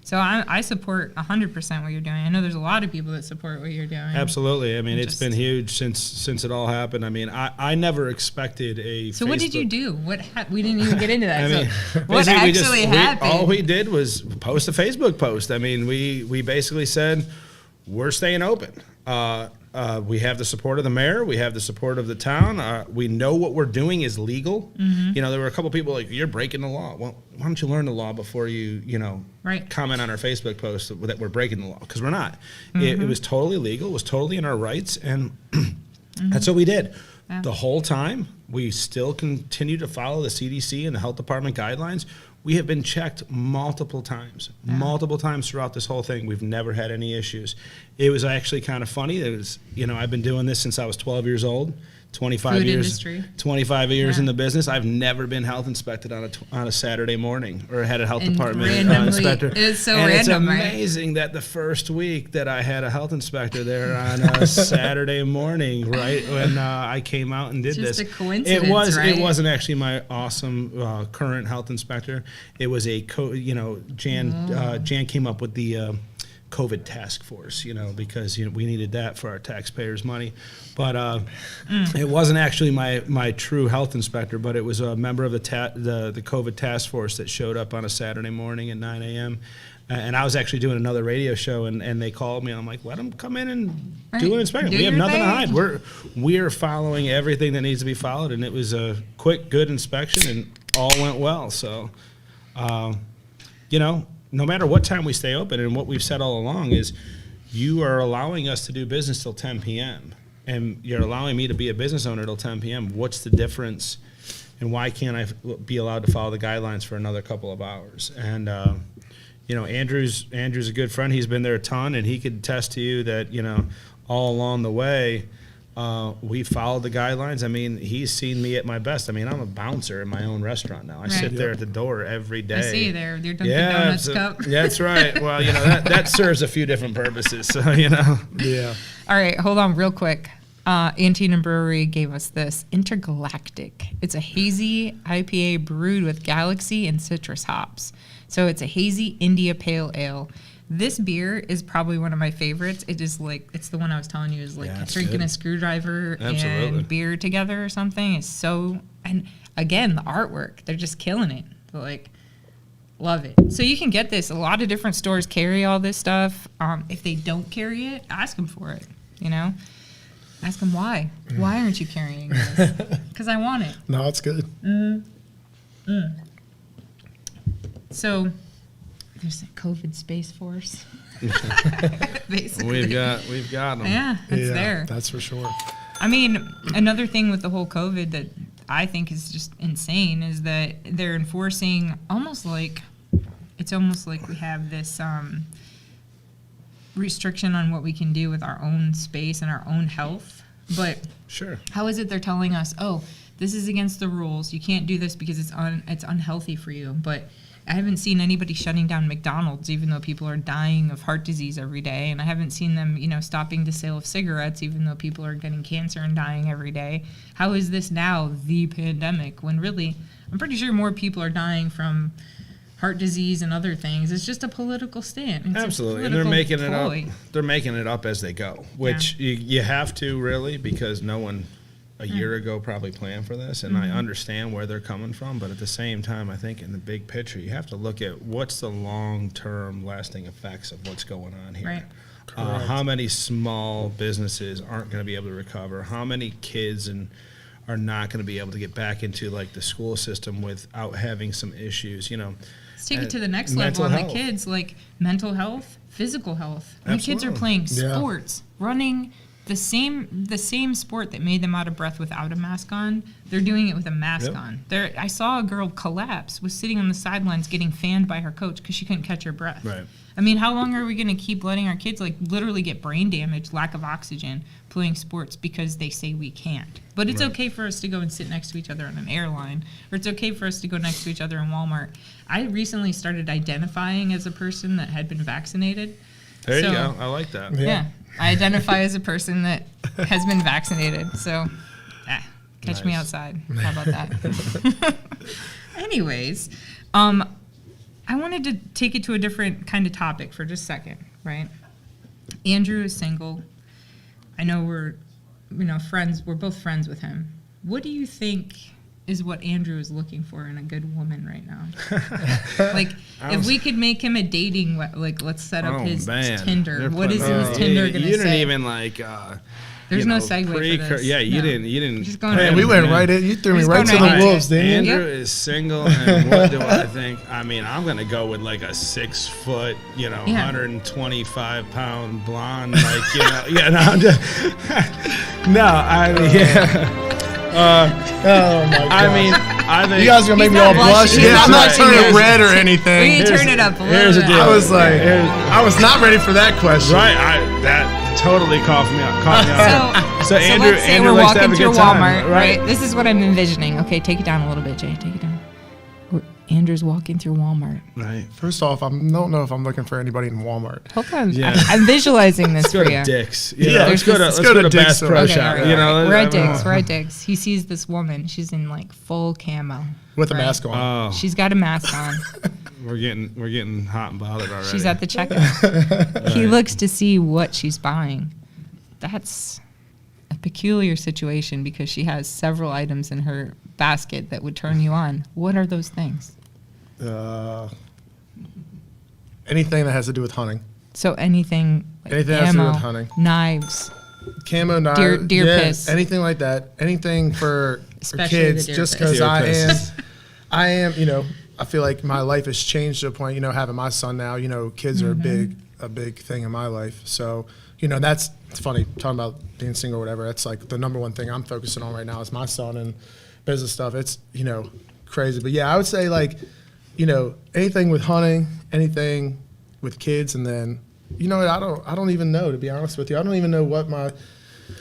So I support 100% what you're doing. I know there's a lot of people that support what you're doing. Absolutely. I mean, it's Just- been huge since it all happened. I mean, I never expected a So what did you Facebook- do? We didn't even get into that. I mean, So what basically actually happened? all we did was post a Facebook post. I mean, we basically said we're staying open. We have the support of the mayor. We have the support of the town. We know what we're doing is legal. Mm-hmm. There were a couple people like, you're breaking the law. Well, why don't you learn the law before you Right. comment on our Facebook post that we're breaking the law? Because we're not. Mm-hmm. It was totally legal. It was totally in our rights. And that's what we did. Yeah. The whole time, we still continue to follow the CDC and the health department guidelines. We have been checked multiple times throughout this whole thing. We've never had any issues. It was actually kind of funny. It was, I've been doing this since I was 12 years old, 25 Food years, industry. 25 years Yeah. in the business. I've never been health inspected on a Saturday morning or had a health And department randomly, inspector. it's so and random, it's right? amazing that the first week that I had a health inspector there on a Saturday morning, right when I came out and did Just this. a coincidence, It right? wasn't actually my awesome current health inspector. It was Jan came up with the COVID task force, because we needed that for our taxpayers' money. But it wasn't actually my true health inspector, but it was a member of the COVID task force that showed up on a Saturday morning at 9 a.m. And I was actually doing another radio show, and they called me. And I'm like, let them come in and do an inspection. Do We have your nothing to thing. hide. We're following everything that needs to be followed, and it was a quick, good inspection, and all went well. So, no matter what time we stay open, and what we've said all along is, you are allowing us to do business till 10 p.m. and you're allowing me to be a business owner till 10 p.m. What's the difference, and why can't I be allowed to follow the guidelines for another couple of hours? And Andrew's a good friend. He's been there a ton, and he could attest to you that all along the way, we followed the guidelines. I mean, he's seen me at my best. I mean, I'm a bouncer in my own restaurant now. I sit there at the door every day. I see you there with your Dunkin' Donuts cup. Yeah, that's right. Well, that serves a few different purposes. So, Yeah. All right, hold on real quick. Antietam Brewery gave us this Intergalactic. It's a hazy IPA brewed with galaxy and citrus hops. So it's a hazy India Pale Ale. This beer is probably one of my favorites. It is it's the one I was telling you is it's drinking good. a screwdriver Absolutely. and beer together or something. It's so, and again, the artwork, they're just killing it. Love it. So you can get this. A lot of different stores carry all this stuff. If they don't carry it, ask them for it, Ask them why. Why aren't you carrying this? Because I want it. No, it's good. So there's a COVID Space Force. Basically. we've got them. Yeah, it's Yeah, there. that's for sure. I mean, another thing with the whole COVID that I think is just insane is that they're enforcing almost like we have this restriction on what we can do with our own space and our own health. But Sure. how is it they're telling us, oh, this is against the rules. You can't do this because it's unhealthy for you. But I haven't seen anybody shutting down McDonald's, even though people are dying of heart disease every day. And I haven't seen them, stopping the sale of cigarettes, even though people are getting cancer and dying every day. How is this now the pandemic when really, I'm pretty sure more people are dying from heart disease and other things? It's just a political stand. It's Absolutely, a and they're making political it up. ploy. They're making it up as they go, which you have to really, because no one a year ago probably planned for this, and I understand where they're coming from, but at the same time, I think in the big picture, you have to look at what's the long-term lasting effects of what's going on here. Right. How many small businesses aren't going to be able to recover? How many kids are not going to be able to get back into like the school system without having some issues? Let's take it to the next level on the kids, like mental health, physical health. My kids are playing sports, running the same sport that made them out of breath without a mask on. They're doing it with a mask on. I saw a girl collapse, was sitting on the sidelines getting fanned by her coach because she couldn't catch her breath. Right. I mean, how long are we going to keep letting our kids like literally get brain damage, lack of oxygen, playing sports because they say we can't? But it's okay for us to go and sit next to each other on an airline, or it's okay for us to go next to each other in Walmart. I recently started identifying as a person that had been vaccinated. There you go. I like that. Yeah. I identify as a person that has been vaccinated. So, catch me outside. How about that? Anyways, I wanted to take it to a different kind of topic for just a second, right? Andrew is single. I know we're friends. We're both friends with him. What do you think is what Andrew is looking for in a good woman right now? Like, if we could make him a dating, let's set up his Tinder. What is his Tinder going to say? You didn't even like. There's no segue for this. Yeah, you didn't. Just going Man, we went right in. You threw me right to the wolves, didn't you? Andrew is single, and what do I think? I mean, I'm gonna go with like a 6 foot, 125 pound blonde, I'm just, no, I mean, Oh my God. I mean, I think you guys are gonna make me all blush. He's not I'm not blushing turning yet. red or anything. We need to turn it up a little here's the bit. deal. I was like, I was not ready for that question. right. That totally caught me up. So Andrew, let's say Andrew we're likes to have walking a good through time, Walmart, right? This is what I'm envisioning. Okay, take it down a little bit, Jay. Take it down. Andrew's walking through Walmart. Right. First off, I don't know if I'm looking for anybody in Walmart. Hold on. Yeah. I'm visualizing this Let's go for to you. Dick's. Let's Let's go to Bass Dick's. Pro Okay, Shop. all right. We're at Dick's. We're at Dick's. He sees this woman. She's in like full camo. With a Right. mask on. Oh, She's got a mask on. we're getting hot and bothered already. She's at the checkout. He looks to see what she's buying. That's a peculiar situation because she has several items in her basket that would turn you on. What are those things? Anything that has to do with hunting. So anything like Anything that has to do ammo, with hunting. knives. Camo knives. Deer piss. Anything like that. Anything for Especially kids. the deer Just piss. because I am, I feel like my life has changed to a point, having my son now, kids are a big thing in my life. So, it's funny talking about being single or whatever. That's like the number one thing I'm focusing on right now is my son and business stuff. It's, crazy. But yeah, I would say like, anything with hunting, anything with kids, and then, I don't even know, to be honest with you. I don't even know what my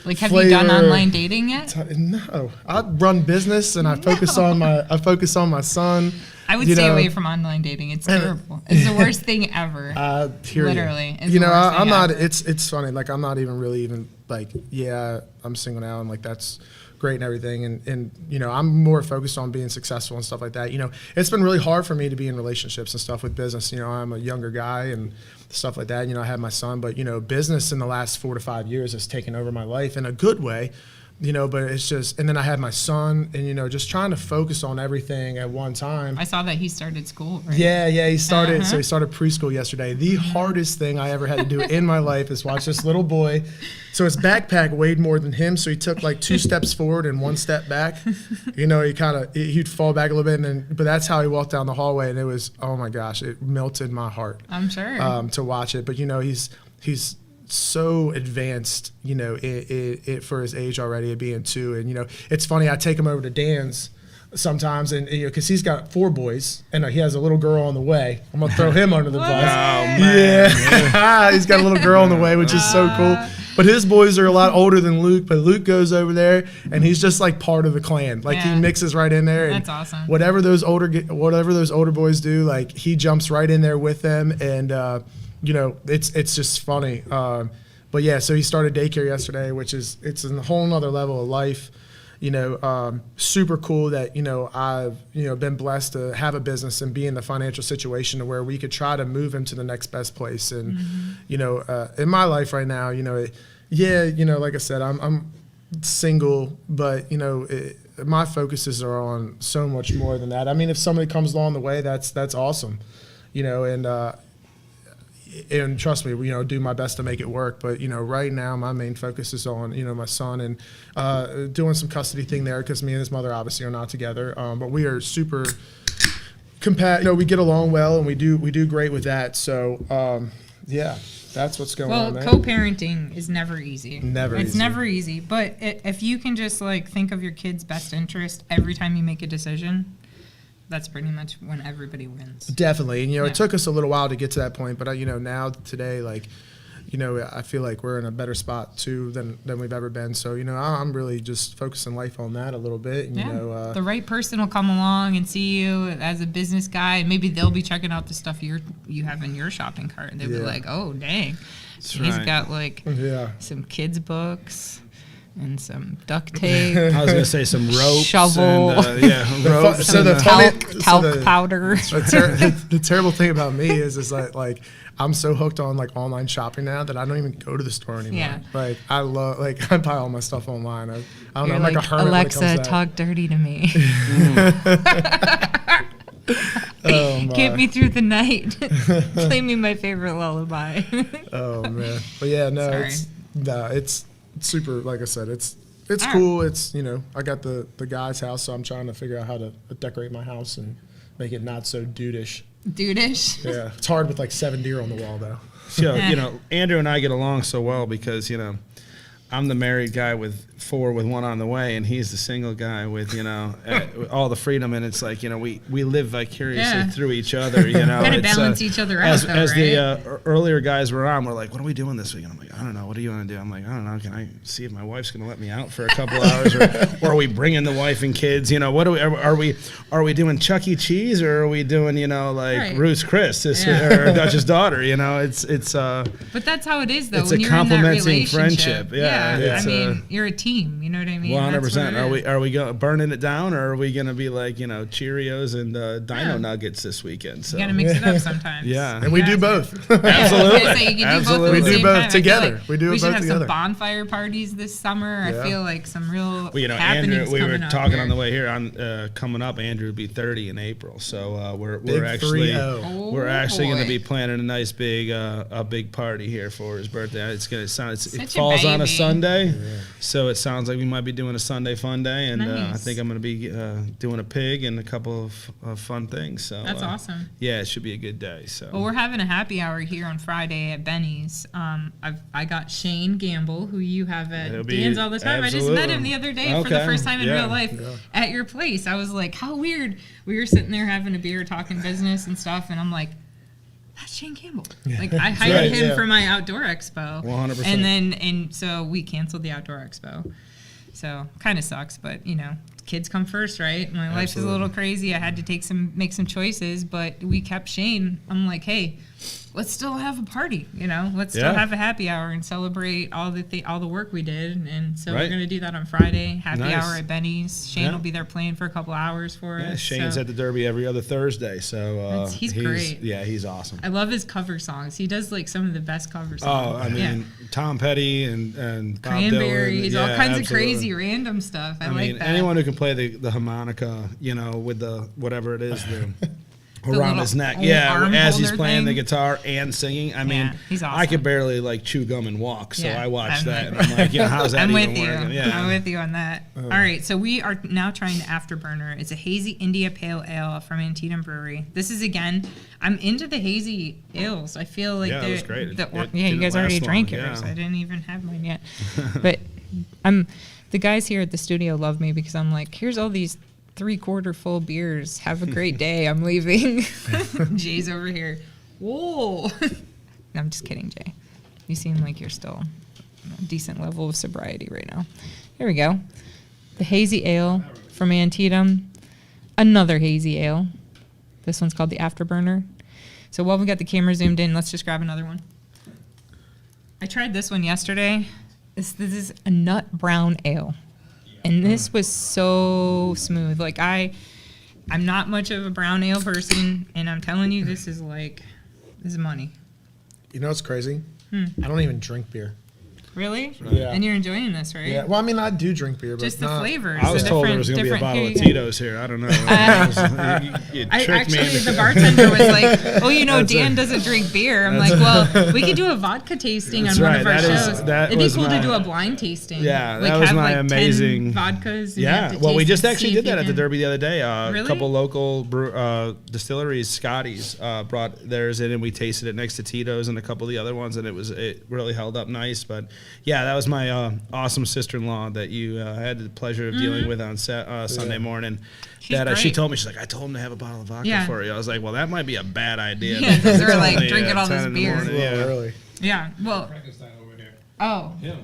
Like, have you done online dating yet? No, I run business and I focus on my son. I would stay away from online dating. It's terrible. It's the worst thing ever. Literally. It's the worst I'm thing not. ever. It's funny. Like I'm not even like, yeah, I'm single now and like that's great and everything. And I'm more focused on being successful and stuff like that. It's been really hard for me to be in relationships and stuff with business. I'm a younger guy and stuff like that. I have my son, but business in the last 4 to 5 years has taken over my life in a good way. But it's just, and then I had my son and, just trying to focus on everything at one time. I saw that he started school, right? Yeah, he started, so he started preschool yesterday. The hardest thing I ever had to do in my life is watch this little boy. So his backpack weighed more than him, so he took like 2 steps forward and 1 step back. He'd fall back a little bit, but that's how he walked down the hallway, and it was, oh my gosh, it melted my heart. I'm sure. To watch it, but he's so advanced, it for his age already at being 2. And, it's funny, I take him over to Dan's sometimes and, because he's got 4 boys and he has a little girl on the way. I'm going to throw him under the bus. Oh, man. Yeah. He's got a little girl on the way, which is so cool. But his boys are a lot older than Luke, but Luke goes over there and he's just like part of the clan. Like he mixes right in there. And that's awesome. Whatever those older boys do, like he jumps right in there with them. And, it's just funny. But yeah, so he started daycare yesterday, which it's a whole nother level of life. Super cool that, I've, been blessed to have a business and be in the financial situation to where we could try to move him to the next best place. And, in my life right now, like I said, I'm single, but my focuses are on so much more than that. I mean, if somebody comes along the way, that's awesome, and trust me, do my best to make it work. But right now, my main focus is on my son and doing some custody thing there, because me and his mother obviously are not together. But we are super we get along well, and we do great with that. So yeah, that's what's going on there. Well, co-parenting is never easy. It's never easy. But if you can just think of your kid's best interest every time you make a decision, that's pretty much when everybody wins. Definitely. And, it took us a little while to get to that point, but, now today, I feel like we're in a better spot, too, than we've ever been. So, I'm really just focusing life on that a little bit. And, the right person will come along and see you as a business guy, and maybe they'll be checking out the stuff you have in your shopping cart. And they'll be like, oh, dang. He's got, some kids' books. And some duct tape. I was going to say some ropes. Shovel. And, ropes. Some talc powder. The terrible thing about me is like I'm so hooked on online shopping now that I don't even go to the store anymore. Yeah. I love I buy all my stuff online. I don't know. I'm like a hermit Alexa, when it comes to talk dirty to me. Oh, Get me through the night. Play me my favorite lullaby. Oh man. But yeah, no, Sorry. it's super. Like I said, it's All cool. It's I got the guy's house, so I'm trying to figure out how to decorate my house and make it not so dude-ish. Dude-ish? Yeah, it's hard with 7 deer on the wall though. So Andrew and I get along so well because I'm the married guy with 4 with 1 on the way, and he's the single guy with all the freedom, and it's we live vicariously through each other. Kind of balance each other out. As the earlier guys were on, we're like, what are we doing this week? And I'm like, I don't know. What do you want to do? I'm like, I don't know. Can I see if my wife's going to let me out for a couple hours, or are we bringing the wife and kids? What are we doing? Chuck E. Cheese, or are we doing Ruth's Chris or Dutch's daughter? It's. But that's how it is though. It's when a you're in that complementing relationship. friendship. Yeah. I mean, you're a team. You know what I mean? 100%. Are we burning it down, or are we going to be Cheerios and Dino Nuggets this weekend? So you got to mix it up sometimes. Yeah. And we do both. Absolutely. We do both together. We do we it both should have together. some bonfire parties this summer. Yeah. I feel like some real Well, happenings Andrew, we were coming up talking here. on the way here. On coming up, Andrew will be 30 in April, so we're Big actually 3-0. we're actually going to boy. be planning a nice big party here for his birthday. It's going to sound. It Such a falls on a baby. Sunday, so it sounds like we might be doing a Sunday fun day, and I Nice. think I'm going to be doing a pig and a couple of fun things. So That's awesome. Yeah, it should be a good day. So Well, we're having a happy hour here on Friday at Benny's. I got Shane Gamble, who you have at It'll be- Dan's all the time. I just met him the other day for the Okay. first time in Yeah. real life at your place. I was like, how weird. We were sitting there having a beer, talking business and stuff, and I'm like, that's Shane Campbell. Like I hired right, him yeah. for my outdoor expo. 100%. And so we canceled the outdoor expo. So kind of sucks, but kids come first, right? My life is a little crazy. I had to make some choices, but we kept Shane. I'm like, hey, let's still have a party, Let's still have a happy hour and celebrate all the work we did. And so we're Right. going to do that on Friday. Happy Nice. hour at Benny's. Shane Yeah. will be there playing for a couple hours for Yeah, us. Shane's so at the Derby every other Thursday, so he's great. Yeah, he's awesome. I love his cover songs. He does some of the best cover Oh, songs. I mean, Tom Petty and Bob Cranberries, Dylan. all Yeah, kinds of absolutely. crazy random stuff. I I like mean, that. anyone who can play the harmonica, with the whatever it is, around little his neck, arm as he's holder playing the thing. guitar and singing. I mean, Yeah, he's I awesome. could barely chew gum and walk, so Yeah, I watched I'm that, and with- I'm like, how's that I'm even with you. working? Yeah. I'm with you on that. All right, so we are now trying the Afterburner. It's a hazy India Pale Ale from Antietam Brewery. This is I'm into the hazy ales. I feel like Yeah, it was great. It you didn't guys already last drank long, yours. yeah. I didn't even have mine yet. But the guys here at the studio love me because I'm like, here's all these 3/4 full beers. Have a great day. I'm leaving. Jay's over here. Whoa. No, I'm just kidding, Jay. You seem like you're still a decent level of sobriety right now. Here we go. The Hazy Ale from Antietam. Another Hazy Ale. This one's called the Afterburner. So while we got the camera zoomed in, let's just grab another one. I tried this one yesterday. This is a nut brown ale. And this was so smooth. I'm not much of a brown ale person, and I'm telling you, this is money. You know what's crazy? I don't even drink beer. Really? Yeah. And you're enjoying this, right? Yeah. Well, I mean, I do drink beer, but Just the not, flavors. I was the told there different- was going to be a different- bottle here of you go. Tito's here. I don't know. You I tricked me actually, into the bartender was like, "Oh, you know, Dan doesn't drink beer." I'm like, "Well, we could do a vodka tasting on That's one right. of our That is- shows. that It'd be was cool to my- do a blind tasting. Yeah, like, that was have my like 10 amazing vodkas. And you have Yeah, to well, we taste just and actually see did if you that at the can- Derby the other day. A Really? couple local distilleries, Scotty's, brought theirs in, and we tasted it next to Tito's and a couple of the other ones, and it really held up nice. But yeah, that was my awesome sister-in-law that you had the pleasure of dealing with on Sunday morning. She's She great. told me, she's like, I told him to have a bottle of vodka Yeah. for you. I was like, well, that might be a bad idea. Yeah, 'cause they're, like, Only, drinking all 10 this in the beer. morning, a little yeah. early. Yeah. Well. Frankenstein over here. Oh. Him.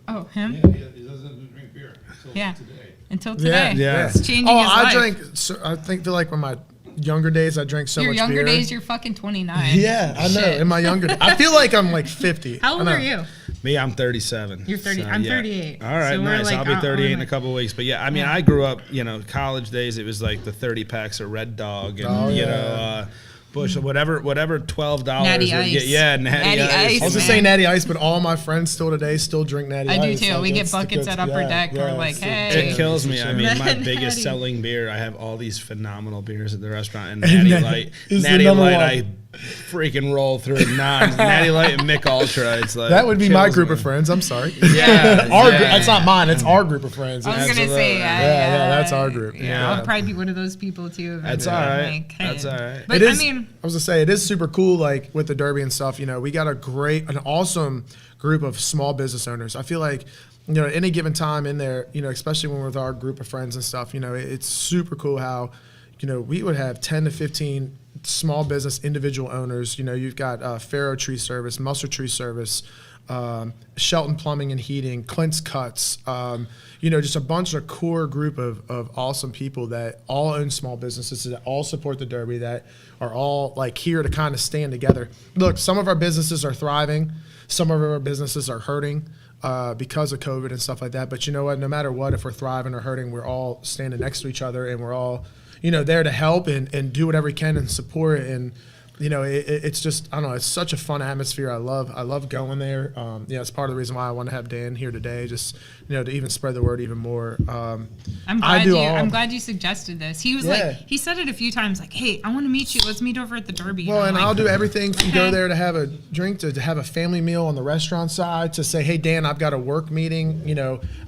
Oh, him. He doesn't drink beer until Yeah. today. Until today. Yeah. It's changing Oh, his I life. drank. So I feel like when my younger days, I drank so Your much younger beer. days, you're fucking 29. Yeah, I know. Shit. In my younger, I feel like I'm like 50. How I old know. are you? Me, I'm 37. You're 30. I'm 38. All right, So we're nice. like I'll be on 38 in the- a couple of weeks. But yeah, I mean, Yeah. I grew up, college days, it was like the 30 packs of Red Dog and, Bush, whatever, $12 Natty would Ice. get. Yeah, Natty Natty Ice. Ice. I was just Man. saying Natty Ice, but all my friends still today still drink Natty Ice. I do too. Like, We get it's the buckets good- at Upper Deck. We're like, it's the- hey. It kills me. I mean, my Natty. biggest selling beer, I have all these phenomenal beers at the restaurant. And And Natty that Light, is the Natty number Light, one. I freaking roll through Natty Light and Mick Ultra. It's like That would be my kills group me. of friends. I'm sorry. Yeah, Our yeah. group, that's not mine. It's our group of friends. I was It's- gonna say, yeah, that's our group. Yeah, Yeah. I'll probably be one of those people too. That's eventually. all right. Like, hey. That's all right. But It is, I mean, I was gonna say it is super cool. Like with the Derby and stuff, we got an awesome group of small business owners. I feel like, at any given time in there, especially when we're with our group of friends and stuff, it's super cool how, we would have 10 to 15 small business individual owners. You've got Faro Tree Service, Musser Tree Service, Shelton Plumbing and Heating, Clint's Cuts, just a bunch of core group of awesome people that all own small businesses, that all support the Derby, that are all like here to kind of stand together. Look, some of our businesses are thriving, some of our businesses are hurting because of COVID and stuff like that. But you know what? No matter what, if we're thriving or hurting, we're all standing next to each other, and we're all there to help and do whatever we can and support. And it's just, I don't know, it's such a fun atmosphere. I love going there. It's part of the reason why I want to have Dan here today, just to even spread the word even more. I'm glad you suggested this. He was Yeah. like, he said it a few times, like, hey, I want to meet you. Let's meet over at the Derby. Well, and I'm I'll like, do everything from go okay. there to have a drink to have a family meal on the restaurant side, to say, hey, Dan, I've got a work meeting.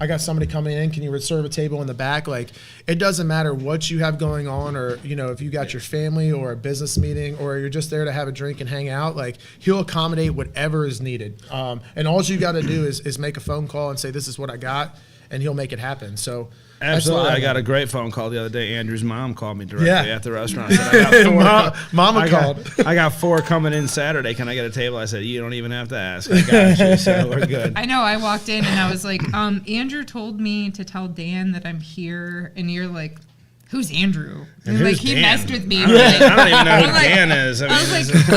I got somebody coming in. Can you reserve a table in the back? Like, it doesn't matter what you have going on, or, if you got your family or a business meeting, or you're just there to have a drink and hang out. Like, he'll accommodate whatever is needed. And all you got to do is make a phone call and say, this is what I got, and he'll make it happen. So Absolutely. that's I why got a great phone call the other day. Andrew's mom called me directly Yeah. at the restaurant. Said, I got four Mama called. I got 4 coming in Saturday. Can I get a table? I said, you don't even have to ask. I got you. So we're good. I know. I walked in and I was like, Andrew told me to tell Dan that I'm here, and you're like, who's Andrew? And who's like, he Dan? messed with me. I don't even know who I'm like- Dan is. I was like, it's-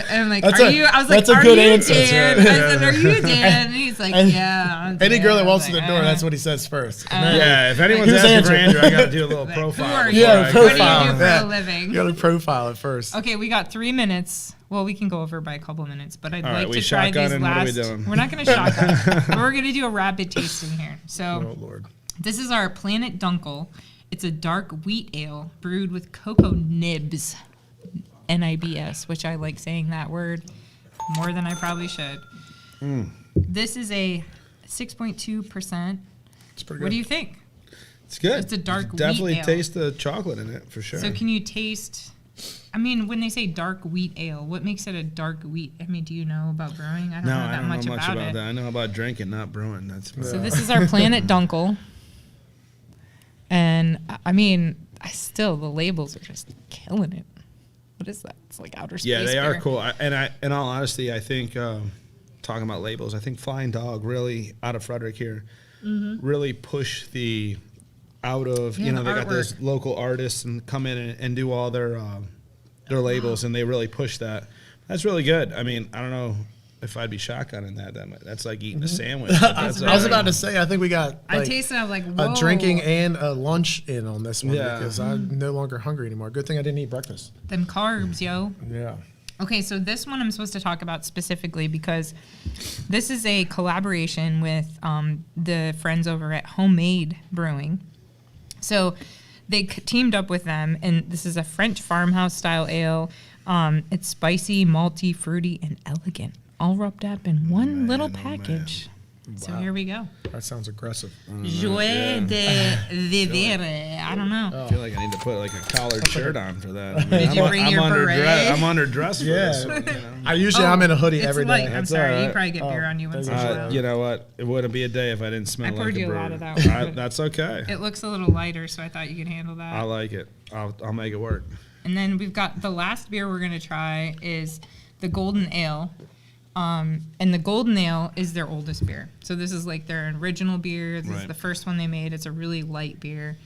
and I'm like, That's are a- you? I was like, that's a are good you answer. Dan? That's I said, are you Dan? And he's like, And yeah. I'm Any Dan. girl that I walks was to the like, door, that's what he says first. yeah, if anyone's Who's asking for Andrew? Andrew, I got to do a little Like, profile. who are before you? Yeah, I What go. do you do profile. for Yeah. a living? You got to profile it first. Okay, we got 3 minutes. Well, we can go over by a couple minutes, but I'd All like right, we to try these shotgunning? What are we last. doing? We're not going to shotgun. But we're going to do a rapid tasting here. So, Oh, Lord. this is our Planet Dunkel. It's a dark wheat ale brewed with cocoa nibs, N-I-B-S, which I like saying that word more than I probably should. This is a 6.2%. It's pretty good. What do you think? It's good. It's a dark wheat Definitely ale. taste the chocolate in it for sure. So can you taste? I mean, when they say dark wheat ale, what makes it a dark wheat? I mean, do you know about brewing? I don't no, know I that don't much know much about about it. that. I know about drinking, not brewing. That's So this is our Planet Dunkel. And I mean, the labels are just killing it. What is that? It's like outer space. yeah, they are beer. cool. In all honesty, I think talking about labels, I think Flying Dog really out of Frederick here really push the out of Yeah, the they got those artwork. local artists and come in and do all their labels, and they really push that. That's really good. I mean, I don't know if I'd be shotgunning that. That's like eating a sandwich. but that's I was all about right. to say, I think we got I like, tasted it, I'm like, whoa. a drinking and a lunch in on this one, Yeah. because I'm no longer hungry anymore. Good thing I didn't eat breakfast. Them carbs, yo. Yeah. Okay, so this one I'm supposed to talk about specifically because this is a collaboration with the friends over at Homemade Brewing. So they teamed up with them, and this is a French farmhouse style ale. It's spicy, malty, fruity, and elegant, all wrapped up in one little package. So here we go. That sounds aggressive. Joie de vivere. I don't know. I feel like I need to put like a collared shirt on for that. I mean, Did you bring your beret? I'm underdressed for Yeah. this one, you know? I'm in a hoodie It's every light. day. I'm That's sorry. all You right. probably get beer on you once in a while. You know what? It wouldn't be a day if I didn't smell I like poured a you a brewer. lot of that one, but- That's okay. It looks a little lighter, so I thought you could handle that. I like it. I'll make it work. And then we've got the last beer we're going to try is the Golden Ale. And the Golden Ale is their oldest beer. So this is like their original beer. This is Right. the first one they made. It's a really light beer.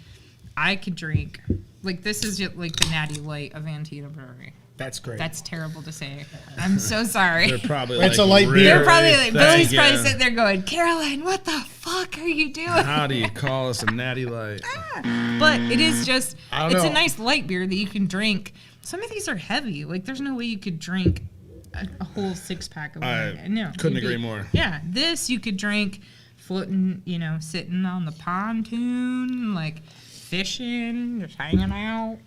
I could drink, like this is just like the Natty Light of Antietam Brewery. That's great. That's terrible to say. I'm so sorry. They're probably It's like a light beer. really They're probably like, Billy's thank probably you. sitting there going, Caroline, what the fuck are you doing? How do you call us a natty light? But it is just, I don't it's a know. nice light beer that you can drink. Some of these are heavy. Like, there's no way you could drink a whole 6-pack of I wine. No, couldn't you'd agree more. Yeah, this you could drink floating, sitting on the pontoon, like fishing, just hanging out.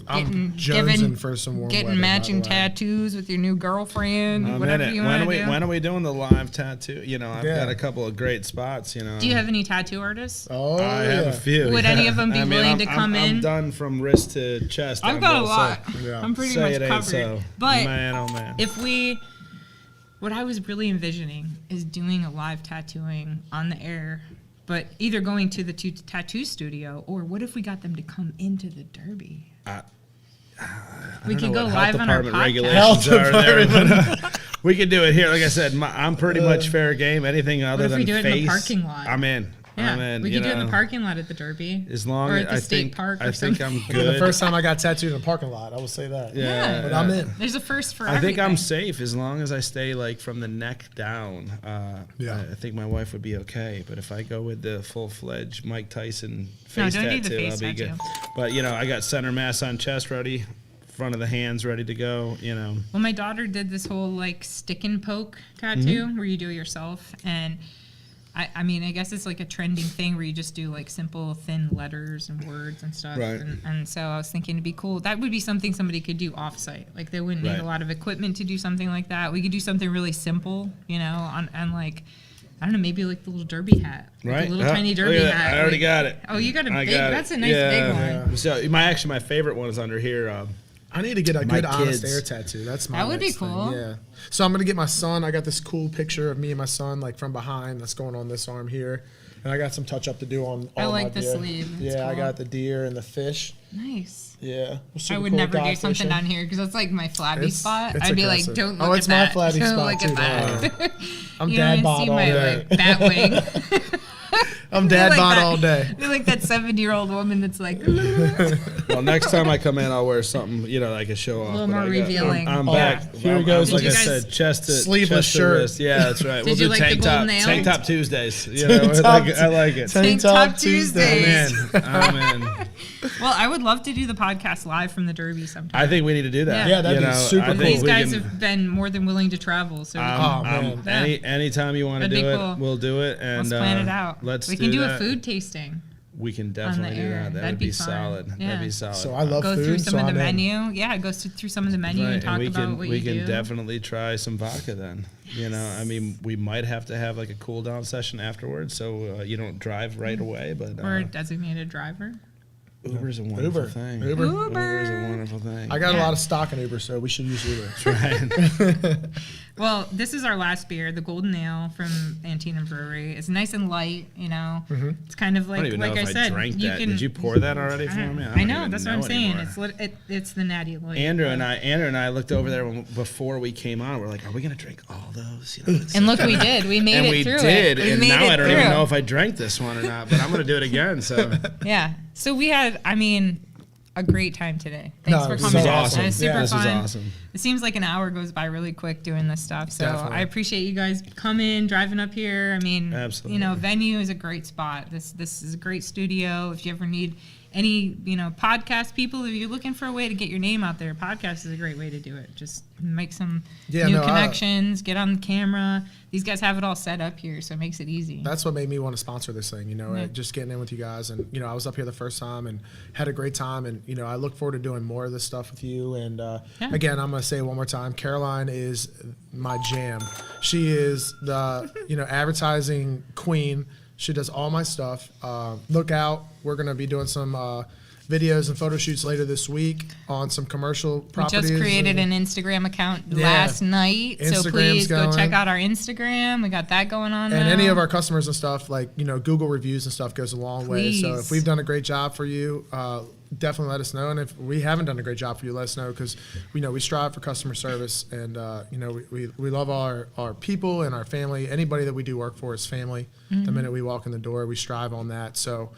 I'm jonesing for some warm getting weather, by matching the way. tattoos with your new girlfriend, I'm whatever in it. you When want to do. are we doing the live tattoo? I've Yeah. got a couple of great spots. Do you have any tattoo artists? Oh, I have yeah. a few. Would any of them be willing to come in? I'm done from wrist to chest. I've on got a both, lot. so Yeah. I'm pretty say much it ain't covered. so. But Man, oh man. what I was really envisioning is doing a live tattooing on the air, but either going to the tattoo studio, or what if we got them to come into the Derby? We could go live on our podcast. Regulations are there, but, we could do it here. Like I said, I'm pretty much fair game. Anything other if than we do it in the face, parking lot? I'm in. Yeah, I'm in. we could do it in the parking lot at the Derby. As long or as at the I state think park or I think something. I'm The good. first time I got tattooed in a parking lot, I will say that. Yeah. But I'm in. There's a first for I think I'm everything. safe as long as I stay like from the neck down. Yeah. I think my wife would be okay. But if I go with the full-fledged Mike Tyson No, face don't do the tattoo, face I'll be tattoo. good. But I got center mass on chest ready, front of the hands ready to go. Well, my daughter did this whole like stick and poke tattoo where you do it yourself, and I mean, I guess it's like a trending thing where you just do like simple thin letters and words and stuff. Right. And so I was thinking it'd be cool. That would be something somebody could do off-site. Like they wouldn't need Right. a lot of equipment to do something like that. We could do something really simple, and like, I don't know, maybe like the little derby hat. Like Right? a little Oh, tiny look derby at that. hat. I already Like- got it. Oh, you got a I big, got it. that's a nice big one. So my favorite one is under here. I need to get a My good honest kids. air tattoo. That's my That would be next thing, cool. Yeah. So I'm gonna get my son. I got this cool picture of me and my son, like from behind. That's going on this arm here, and I got some touch up to do on. I all like my the deer. sleeve. It's Yeah, I cool. got the deer and the fish. Nice. Yeah. I would never do something down here because that's like my flabby spot. it's I'd be like, aggressive. don't Oh, look it's at my that. flabby Don't spot look too, at don't that. I'm You dad don't bod see all my day. like, bat wing. I'm dad Like bod that- all day. You're like that 70-year-old woman that's like, Well, next time I come in, I'll wear something, I can show off. A little but more I got- revealing. I'm Oh, back. here he goes. Like Did I you guys- said, chest to Sleeveless chest to shirt. wrist. Yeah, that's right. We'll Did you do like the tank gold top, nail? tank top Tuesdays. Tank top I like it. Tank Top Tuesdays. I'm in. well, I would love to do the podcast live from the Derby sometime. I think we need to do that. Yeah, that'd be super I cool. think These we guys can- have been more than willing to travel, so Oh, man. Anytime you want to That'd do be it, cool. we'll do it. And let's plan it out. Let's we can do that. a food tasting. We can definitely do air. that. That That'd would be be fun. solid. Yeah. That'd be solid. So I love Go food. through some so of the I'm in. menu. Yeah, go through some of the menu Right, and talk we about can, what we you can do. definitely try some vodka then. I mean, we might have to have like a cool down session afterwards, so you don't drive right away. But Or a designated driver. Uber's a wonderful Uber. thing. Uber. Uber is a wonderful thing. I got a Yeah. lot of stock in Uber, so we should use Uber. Right. Well, this is our last beer, the Golden Ale from Antietam Brewery. It's nice and light, It's kind of I like, don't even know like I if said, I drank you that. can. Did you pour that already for me? I don't know. even That's what I'm know saying. anymore. It's the natty light. Andrew and I looked over there before we came on. We're like, are we gonna drink all those? And look, we did. We made and it we through did, it. We and made now it I don't through. even know if I drank this one or not. But I'm gonna do it again. So Yeah. So we had, a great time today. Thanks No, for this coming was out. awesome. It was Yeah, super this was fun. awesome. It seems like an hour goes by really quick doing this stuff. So Definitely. I appreciate you guys coming, driving up here. Absolutely. Venue is a great spot. This is a great studio. If you ever need any, podcast people, if you're looking for a way to get your name out there, podcast is a great way to do it. Just make some new connections, get on the camera. These guys have it all set up here, so it makes it easy. That's what made me want to sponsor this thing, just getting in with you guys. And, I was up here the first time and had a great time. And, I look forward to doing more of this stuff with you. And, again, I'm going to say it one more time. Caroline is my jam. She is the, advertising queen. She does all my stuff. Look out. We're going to be doing some videos and photo shoots later this week on some commercial properties. We just created an Instagram account last night, so please go check out our Instagram. We got that going on and now. Any of our customers and stuff, like, Google reviews and stuff goes a long way. So if we've done a great job for you, definitely let us know. And if we haven't done a great job for you, let us know, because we strive for customer service, and we love our people and our family. Anybody that we do work for is family. The minute we walk in the door, we strive on that. So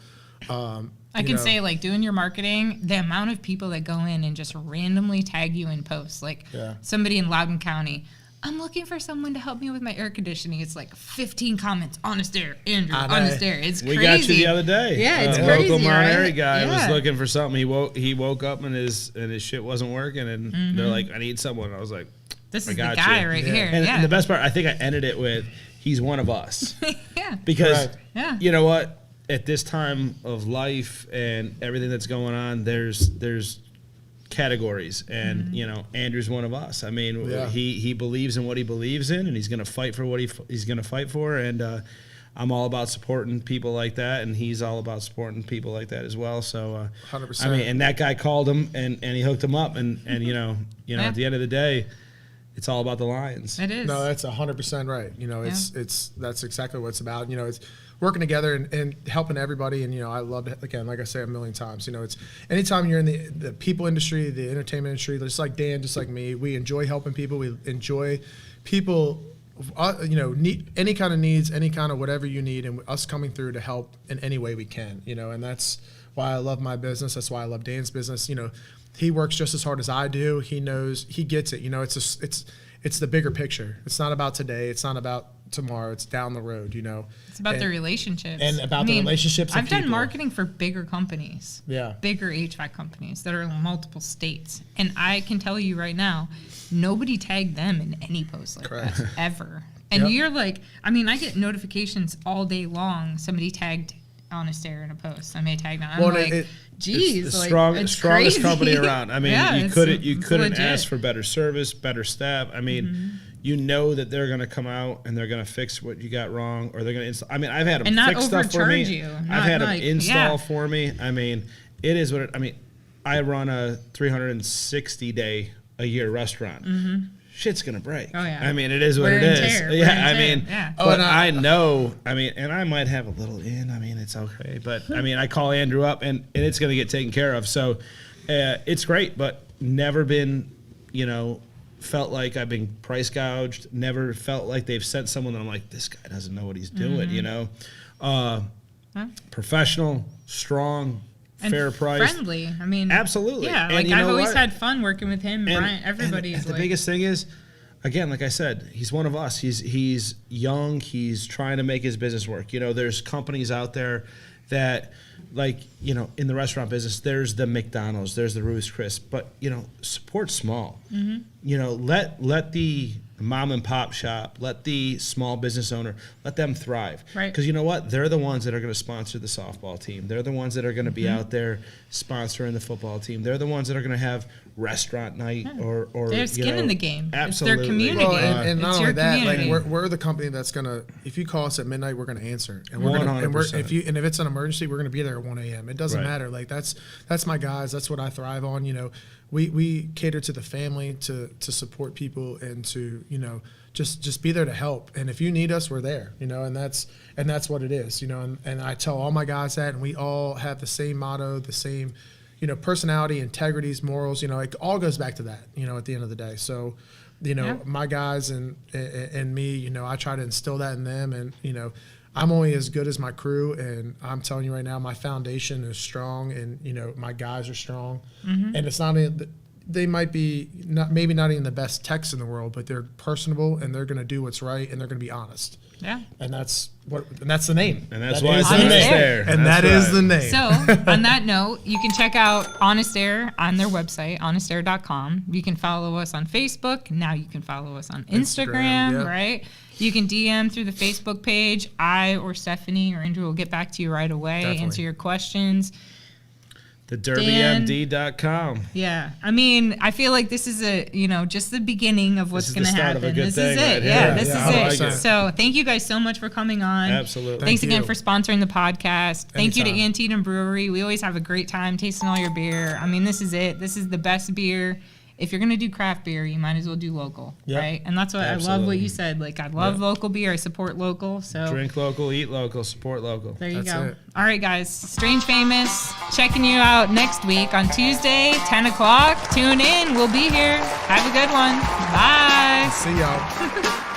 I can say, like, doing your marketing, the amount of people that go in and just randomly tag you in posts, like somebody in Loudoun County, I'm looking for someone to help me with my air conditioning. It's like 15 comments. Honest air, Andrew. Honest air. It's crazy. We got you the other day. Yeah, it's crazy. Local Mount Airy guy was looking for something. He woke up and his shit wasn't working, and they're like, I need someone. I was like, this is the guy right here. And the best part, I think I ended it with, he's one of us. Yeah. Because you know what? At this time of life and everything that's going on, there's categories, and Andrew's one of us. I mean, he believes in what he believes in, and he's going to fight for what he's going to fight for, and I'm all about supporting people like that, and he's all about supporting people like that as well. So 100%. I mean, and that guy called him and he hooked him up, and at the end of the day, it's all about the Lions. It is. No, that's 100% right. It's that's exactly what it's about. It's working together and helping everybody. And, I love it. Again, like I say a million times, it's anytime you're in the people industry, the entertainment industry, just like Dan, just like me, we enjoy helping people. We enjoy people, need any kind of needs, any kind of whatever you need, and us coming through to help in any way we can, and that's why I love my business. That's why I love Dan's business. He works just as hard as I do. He knows, he gets it. It's the bigger picture. It's not about today. It's not about tomorrow. It's down the road, It's about the relationships. And about the relationships I've of done people. marketing for bigger companies. Yeah. Bigger HVAC companies that are in multiple states. And I can tell you right now, nobody tagged them in any post like that, ever. And you're like, I get notifications all day long. Somebody tagged Honest Air in a post. I may tag them. I'm geez, it's the strongest crazy. company around. You couldn't legit. ask for better service, better staff. You know that they're going to come out and they're going to fix what you got wrong, or they're going to install. I've had them fix stuff for me. I've had them install for me. It is what it. I run a 360-day a year restaurant. Shit's gonna break. Oh yeah. It is what it is. But I know. And I might have a little in. It's okay. But I call Andrew up, and it's gonna get taken care of. So it's great, but never been, felt like I've been price gouged. Never felt like they've sent someone that I'm like, this guy doesn't know what he's doing. Professional, strong. And fair price, friendly. Absolutely. Yeah, I've always had fun working with him. Brian, everybody's the biggest thing is, again, like I said, he's one of us. He's young. He's trying to make his business work. There's companies out there that, in the restaurant business, there's the McDonald's, there's the Ruth's Chris, but support small. Let the mom and pop shop, let the small business owner, let them thrive. Right. Because you know what? They're the ones that are going to sponsor the softball team. They're the ones that are going to be out there sponsoring the football team. They're the ones that are going to have restaurant night or they have skin in the game. Absolutely. It's their community. Well, and not only that, community. we're the company that's gonna. If you call us at midnight, we're gonna answer, and we're 100%. if it's an emergency, we're gonna be there at 1 a.m. It doesn't matter. That's my guys. That's what I thrive on. We cater to the family, to support people, and to just be there to help. And if you need us, we're there. And that's what it is. And I tell all my guys that, and we all have the same motto, the same personality, integrities, morals. It all goes back to that. At the end of the day. So, my guys and me, I try to instill that in them, and I'm only as good as my crew, and I'm telling you right now, my foundation is strong, and my guys are strong, and it's not they might be maybe not even the best techs in the world, but they're personable and they're going to do what's right and they're going to be honest. Yeah. And that's the name. And that's That why is it's the Honest name. Air. And That's that is right. the name. So, on that note, you can check out Honest Air on their website, honestair.com. You can follow us on Facebook. Now you can follow us on Instagram, yeah. right? You can DM through the Facebook page. I or Stephanie or Andrew will get back to you right away, Definitely. answer your questions. TheDerbyMD.com. Yeah. I mean, I feel like this is just the beginning of what's is going the to start of a happen. good This thing is it. right Yeah, here. this Yeah, I is like it. it. So thank you guys so much for coming on. Absolutely. Thanks again you. for sponsoring the podcast. Thank you to Anytime. Antietam Brewery. We always have a great time tasting all your beer. I mean, this is it. This is the best beer. If you're going to do craft beer, you might as well do local, Yep. right? And that's what I love what Absolutely. you said. Like, I love local beer. I support local. So Drink local, eat local, support local. there you That's go. it. All right, guys. Strange Famous checking you out next week on Tuesday, 10 o'clock. Tune in. We'll be here. Have a good one. Bye. See y'all.